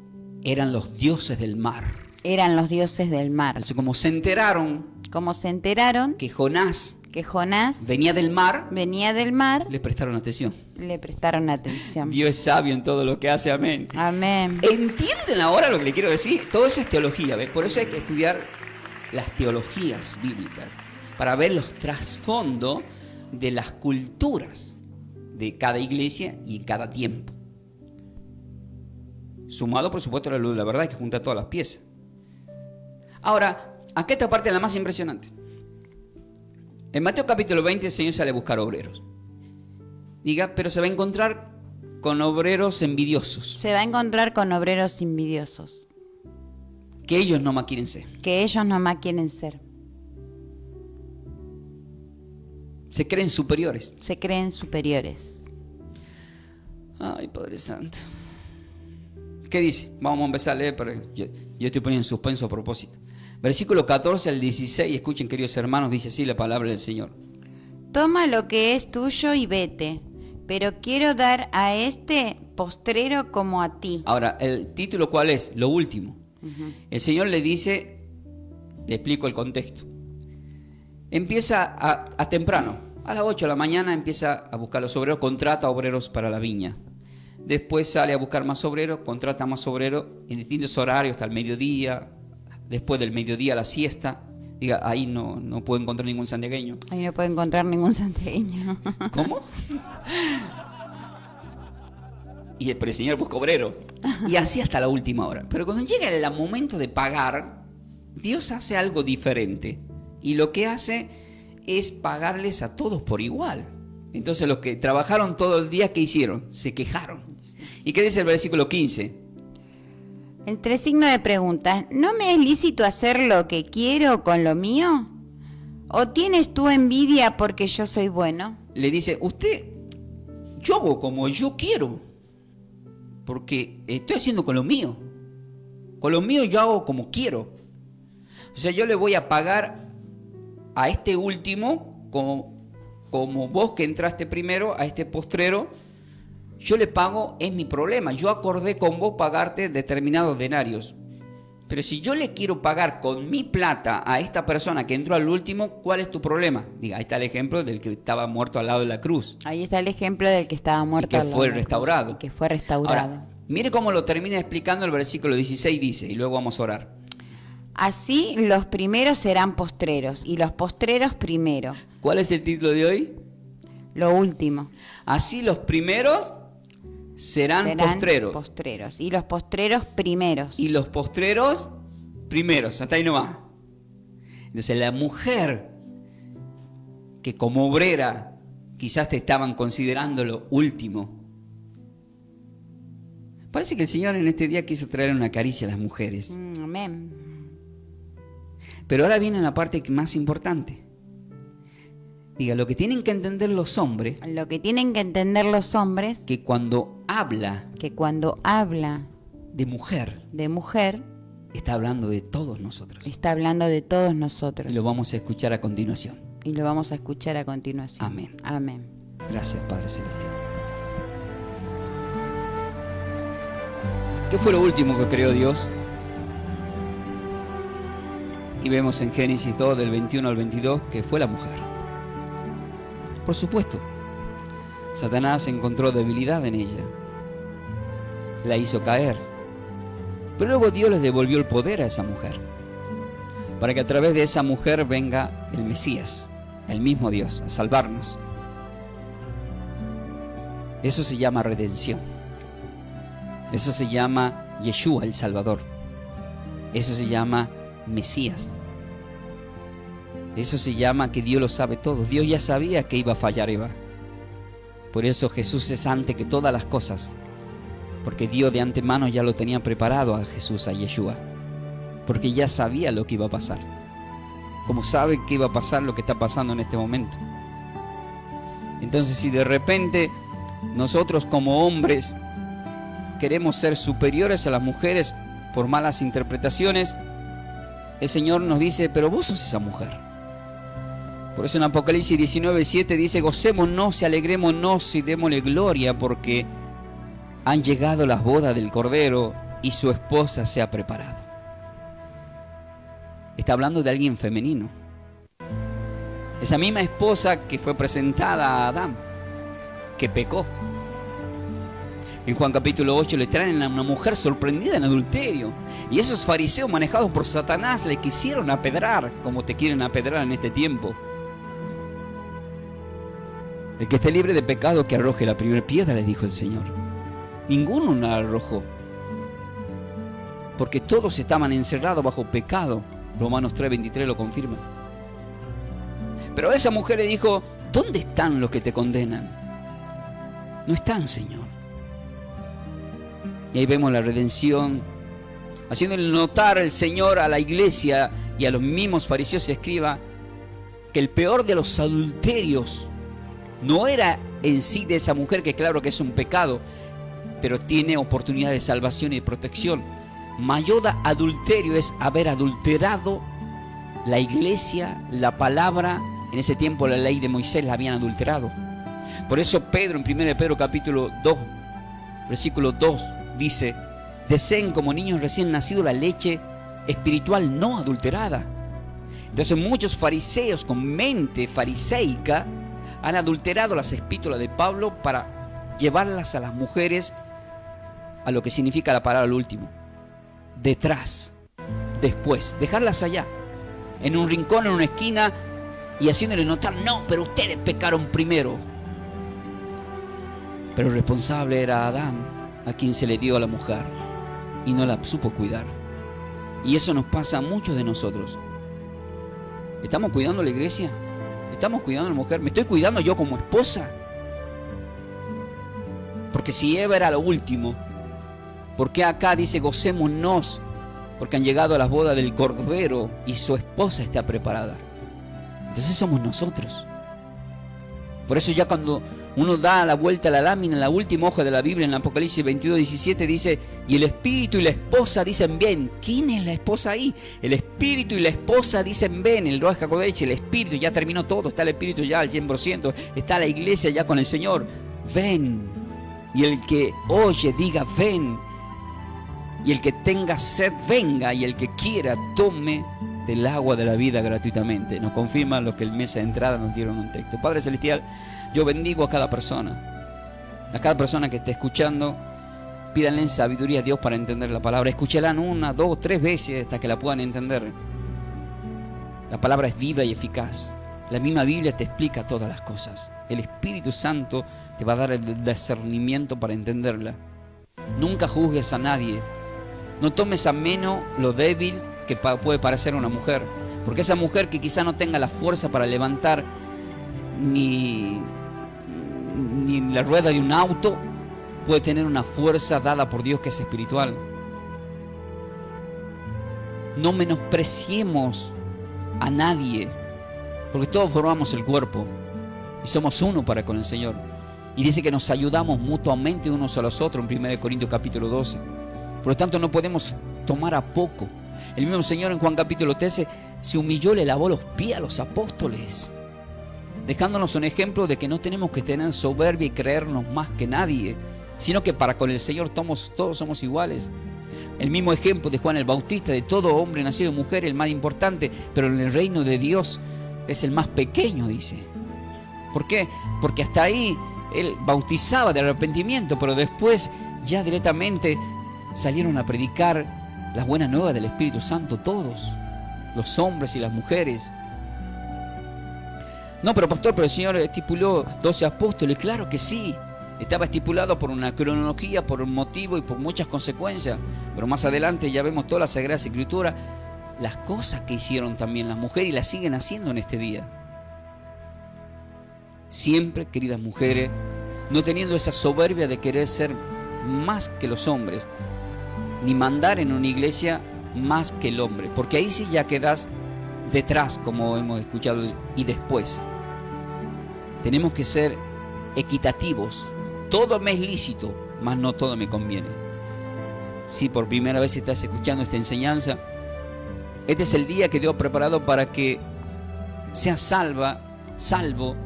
eran los dioses del mar. eran los dioses del mar. Entonces, como se enteraron Como se enteraron que Jonás que Jonás venía del mar, venía del mar, le prestaron atención. le prestaron atención. Dios es sabio en todo lo que hace, amén. Amén. ¿Entienden ahora lo que le quiero decir? Todo eso es teología, ¿ves? Por eso hay que estudiar las teologías bíblicas, para ver los trasfondos de las culturas de cada iglesia y cada tiempo. Sumado, por supuesto, a la luz de la verdad, hay que juntar todas las piezas. Ahora, acá esta parte es la más impresionante. En Mateo capítulo 20 el Señor sale a buscar obreros. Diga, pero se va a encontrar con obreros envidiosos, Se va a encontrar con obreros envidiosos, que ellos no más quieren ser. que ellos nomás quieren ser. Se creen superiores. Se creen superiores. Ay, Padre Santo. ¿Qué dice? Vamos a empezar a leer, pero yo estoy poniendo en suspenso a propósito. Versículo 14 al 16, escuchen, queridos hermanos, dice así la palabra del Señor. Toma lo que es tuyo y vete, pero quiero dar a este postrero como a ti. Ahora, ¿el título cuál es? Lo último. El Señor le dice, le explico el contexto. Empieza a temprano, a las 8 de la mañana empieza a buscar los obreros, contrata obreros para la viña. Después sale a buscar más obreros, contrata más obreros en distintos horarios, hasta el mediodía, después del mediodía a la siesta. Diga, ahí no puedo encontrar ningún santiagueño. Ahí no puedo encontrar ningún santiagueño. ¿Cómo? Pero el Señor busca obrero. Y así hasta la última hora. Pero cuando llega el momento de pagar, Dios hace algo diferente. Y lo que hace es pagarles a todos por igual. Entonces los que trabajaron todo el día, ¿qué hicieron? Se quejaron. ¿Y qué dice el versículo 15? Entre signo de preguntas, ¿no me es lícito hacer lo que quiero con lo mío? ¿O tienes tú envidia porque yo soy bueno? Le dice, yo hago como yo quiero, porque estoy haciendo con lo mío. Con lo mío yo hago como quiero. O sea, yo le voy a pagar a este último, como vos que entraste primero, a este postrero, yo le pago, es mi problema. Yo acordé con vos pagarte determinados denarios. Pero si yo le quiero pagar con mi plata a esta persona que entró al último, ¿cuál es tu problema? Diga, ahí está el ejemplo del que estaba muerto al lado de la cruz. Ahí está el ejemplo del que estaba muerto. Y que fue restaurado. Y que fue restaurado. Ahora, mire cómo lo termina explicando el versículo 16, dice, y luego vamos a orar. Así los primeros serán postreros y los postreros primero. ¿Cuál es el título de hoy? Lo último. Así los primeros serán postreros. Y los postreros primeros. Y los postreros primeros. Hasta ahí nomás. Entonces la mujer que como obrera quizás te estaban considerando lo último. Parece que el Señor en este día quiso traer una caricia a las mujeres. Amén. Pero ahora viene la parte más importante. Diga, lo que tienen que entender los hombres. Lo que tienen que entender los hombres. Que cuando habla de mujer. Está hablando de todos nosotros. Está hablando de todos nosotros. Y lo vamos a escuchar a continuación. Amén. Amén. Gracias, Padre Celestial. ¿Qué fue lo último que creó Dios? Y vemos en Génesis 2, del 21 al 22, que fue la mujer. Por supuesto, Satanás encontró debilidad en ella. La hizo caer. Pero luego Dios les devolvió el poder a esa mujer. Para que a través de esa mujer venga el Mesías, el mismo Dios, a salvarnos. Eso se llama redención. Eso se llama Yeshua, el Salvador. Eso se llama Mesías. Eso se llama que Dios lo sabe todo. Dios ya sabía que iba a fallar Eva. Por eso Jesús es antes que todas las cosas. Porque Dios de antemano ya lo tenía preparado a Jesús, a Yeshua. Porque ya sabía lo que iba a pasar. Como sabe que iba a pasar lo que está pasando en este momento. Entonces, si de repente nosotros como hombres queremos ser superiores a las mujeres por malas interpretaciones, el Señor nos dice, pero vos sos esa mujer. Por eso en Apocalipsis 19:7 dice, gocémonos y alegrémonos y démosle gloria porque han llegado las bodas del Cordero y su esposa se ha preparado. Está hablando de alguien femenino. Esa misma esposa que fue presentada a Adán, que pecó. En Juan capítulo 8 le traen a una mujer sorprendida en adulterio. Y esos fariseos manejados por Satanás le quisieron apedrar, como te quieren apedrar en este tiempo. El que esté libre de pecado que arroje la primera piedra, le dijo el Señor. Ninguno la arrojó. Porque todos estaban encerrados bajo pecado. Romanos 3:23 lo confirma. Pero esa mujer le dijo, ¿dónde están los que te condenan? No están, Señor. Y ahí vemos la redención, haciéndole notar el Señor a la iglesia y a los mismos fariseos y escribas que el peor de los adulterios no era en sí de esa mujer, que claro que es un pecado, pero tiene oportunidad de salvación y de protección. Mayor adulterio es haber adulterado la iglesia, la palabra. En ese tiempo la ley de Moisés la habían adulterado. Por eso Pedro, en 1 Pedro capítulo 2, versículo 2, dice: deseen como niños recién nacidos la leche espiritual no adulterada. Entonces muchos fariseos con mente fariseica han adulterado las epístolas de Pablo para llevarlas a las mujeres a lo que significa la palabra lo último: detrás, después, dejarlas allá, en un rincón, en una esquina, y haciéndole notar: no, pero ustedes pecaron primero. Pero el responsable era Adán, a quien se le dio a la mujer y no la supo cuidar. Y eso nos pasa a muchos de nosotros. ¿Estamos cuidando a la iglesia? ¿Estamos cuidando a la mujer? ¿Me estoy cuidando yo como esposa? Porque si Eva era lo último, ¿por qué acá dice gocémonos? Porque han llegado a las bodas del Cordero y su esposa está preparada. Entonces somos nosotros. Por eso ya cuando uno da la vuelta a la lámina, en la última hoja de la Biblia, en Apocalipsis 22:17, dice: y el espíritu y la esposa dicen ven. ¿Quién es la esposa ahí? El espíritu y la esposa dicen ven. El Ruach HaKodesh, el espíritu, ya terminó todo. Está el espíritu ya al 100%. Está la iglesia ya con el Señor. Ven. Y el que oye diga ven. Y el que tenga sed venga. Y el que quiera tome del agua de la vida gratuitamente. Nos confirma lo que el mes de entrada nos dieron un texto. Padre Celestial, yo bendigo a cada persona que esté escuchando. Pídanle sabiduría a Dios para entender la palabra. Escúchenla 1, 2, 3 veces hasta que la puedan entender. La palabra es viva y eficaz. La misma Biblia te explica todas las cosas. El Espíritu Santo te va a dar el discernimiento para entenderla. Nunca juzgues a nadie. No tomes a menos lo débil que puede parecer una mujer. Porque esa mujer que quizá no tenga la fuerza para levantar ni la rueda de un auto, puede tener una fuerza dada por Dios que es espiritual. No menospreciemos a nadie, porque todos formamos el cuerpo y somos uno para con el Señor. Y dice que nos ayudamos mutuamente unos a los otros en 1 Corintios capítulo 12. Por lo tanto, no podemos tomar a poco. El mismo Señor en Juan capítulo 13 se humilló, le lavó los pies a los apóstoles, dejándonos un ejemplo de que no tenemos que tener soberbia y creernos más que nadie, sino que para con el Señor todos somos iguales. El mismo ejemplo de Juan el Bautista: de todo hombre nacido de mujer el más importante, pero en el reino de Dios es el más pequeño, dice. ¿Por qué? Porque hasta ahí él bautizaba de arrepentimiento, pero después ya directamente salieron a predicar las buenas nuevas del Espíritu Santo todos, los hombres y las mujeres. No, pero pastor, pero el Señor estipuló 12 apóstoles. Claro que sí, estaba estipulado por una cronología, por un motivo y por muchas consecuencias. Pero más adelante ya vemos toda la Sagrada Escritura, las cosas que hicieron también las mujeres y las siguen haciendo en este día. Siempre, queridas mujeres, no teniendo esa soberbia de querer ser más que los hombres, ni mandar en una iglesia más que el hombre, porque ahí sí ya quedas detrás, como hemos escuchado, y después. Tenemos que ser equitativos. Todo me es lícito, mas no todo me conviene. Si por primera vez estás escuchando esta enseñanza, este es el día que Dios ha preparado para que seas salvo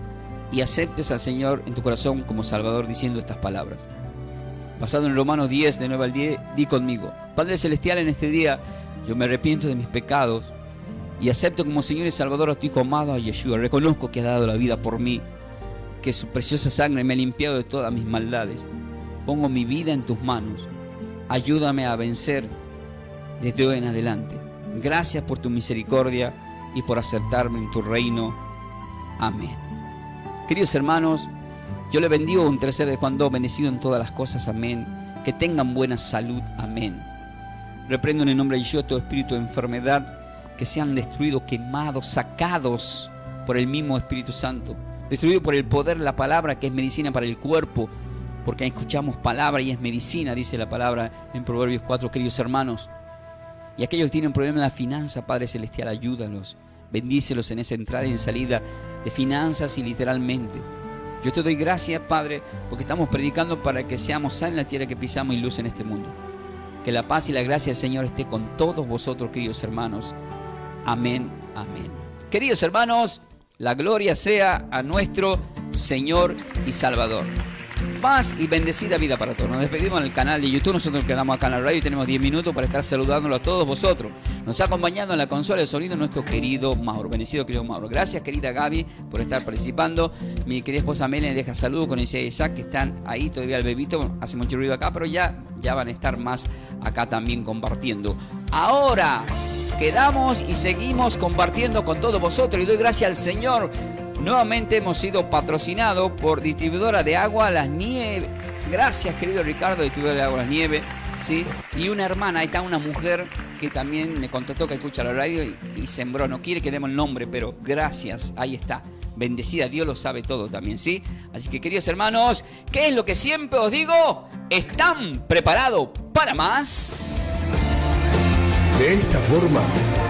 y aceptes al Señor en tu corazón como Salvador, diciendo estas palabras. Basado en Romanos 10, de 9 al 10, di conmigo: Padre Celestial, en este día yo me arrepiento de mis pecados y acepto como Señor y Salvador a tu Hijo amado, a Yeshua. Reconozco que ha dado la vida por mí, que su preciosa sangre me ha limpiado de todas mis maldades. Pongo mi vida en tus manos. Ayúdame a vencer desde hoy en adelante. Gracias por tu misericordia y por aceptarme en tu reino. Amén. Queridos hermanos, yo les bendigo un 3 de Juan 2, bendecido en todas las cosas. Amén. Que tengan buena salud. Amén. Reprendo en el nombre de Yeshua todo espíritu de enfermedad, que sean destruidos, quemados, sacados por el mismo Espíritu Santo, destruidos por el poder de la palabra, que es medicina para el cuerpo, porque escuchamos palabra y es medicina, dice la palabra en Proverbios 4, queridos hermanos. Y aquellos que tienen problemas en la finanza, Padre Celestial, ayúdalos, bendícelos en esa entrada y en salida de finanzas y literalmente. Yo te doy gracias, Padre, porque estamos predicando para que seamos sal en la tierra que pisamos y luz en este mundo. Que la paz y la gracia del Señor esté con todos vosotros, queridos hermanos. Amén, amén. Queridos hermanos, la gloria sea a nuestro Señor y Salvador. Paz y bendecida vida para todos. Nos despedimos en el canal de YouTube. Nosotros quedamos acá en la radio y tenemos 10 minutos para estar saludándolo a todos vosotros. Nos ha acompañado en la consola de sonido nuestro querido Mauro. Bendecido querido Mauro. Gracias querida Gaby por estar participando. Mi querida esposa Melanie deja saludos con Isaiah y Isaac que están ahí todavía el bebito. Hace mucho ruido acá, pero ya van a estar más acá también compartiendo. Ahora quedamos y seguimos compartiendo con todos vosotros y doy gracias al Señor. Nuevamente hemos sido patrocinados por Distribuidora de Agua Las Nieves. Gracias, querido Ricardo, Distribuidora de Agua Las Nieves. ¿Sí? Y una hermana, ahí está una mujer que también me contactó, que escucha la radio y sembró. No quiere que demos el nombre, pero gracias, ahí está. Bendecida, Dios lo sabe todo también, ¿sí? Así que, queridos hermanos, ¿qué es lo que siempre os digo? ¿Están preparados para más? De esta forma,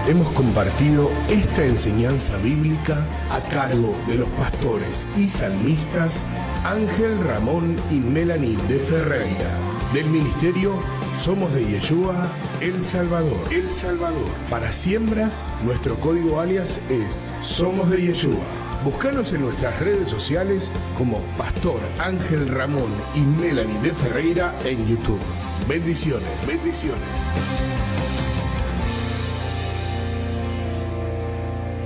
hemos compartido esta enseñanza bíblica a cargo de los pastores y salmistas Ángel Ramón y Melanie de Ferreira, del ministerio Somos de Yeshua, El Salvador. El Salvador. Para siembras, nuestro código alias es Somos de Yeshua. Búscanos en nuestras redes sociales como Pastor Ángel Ramón y Melanie de Ferreira en YouTube. Bendiciones. Bendiciones.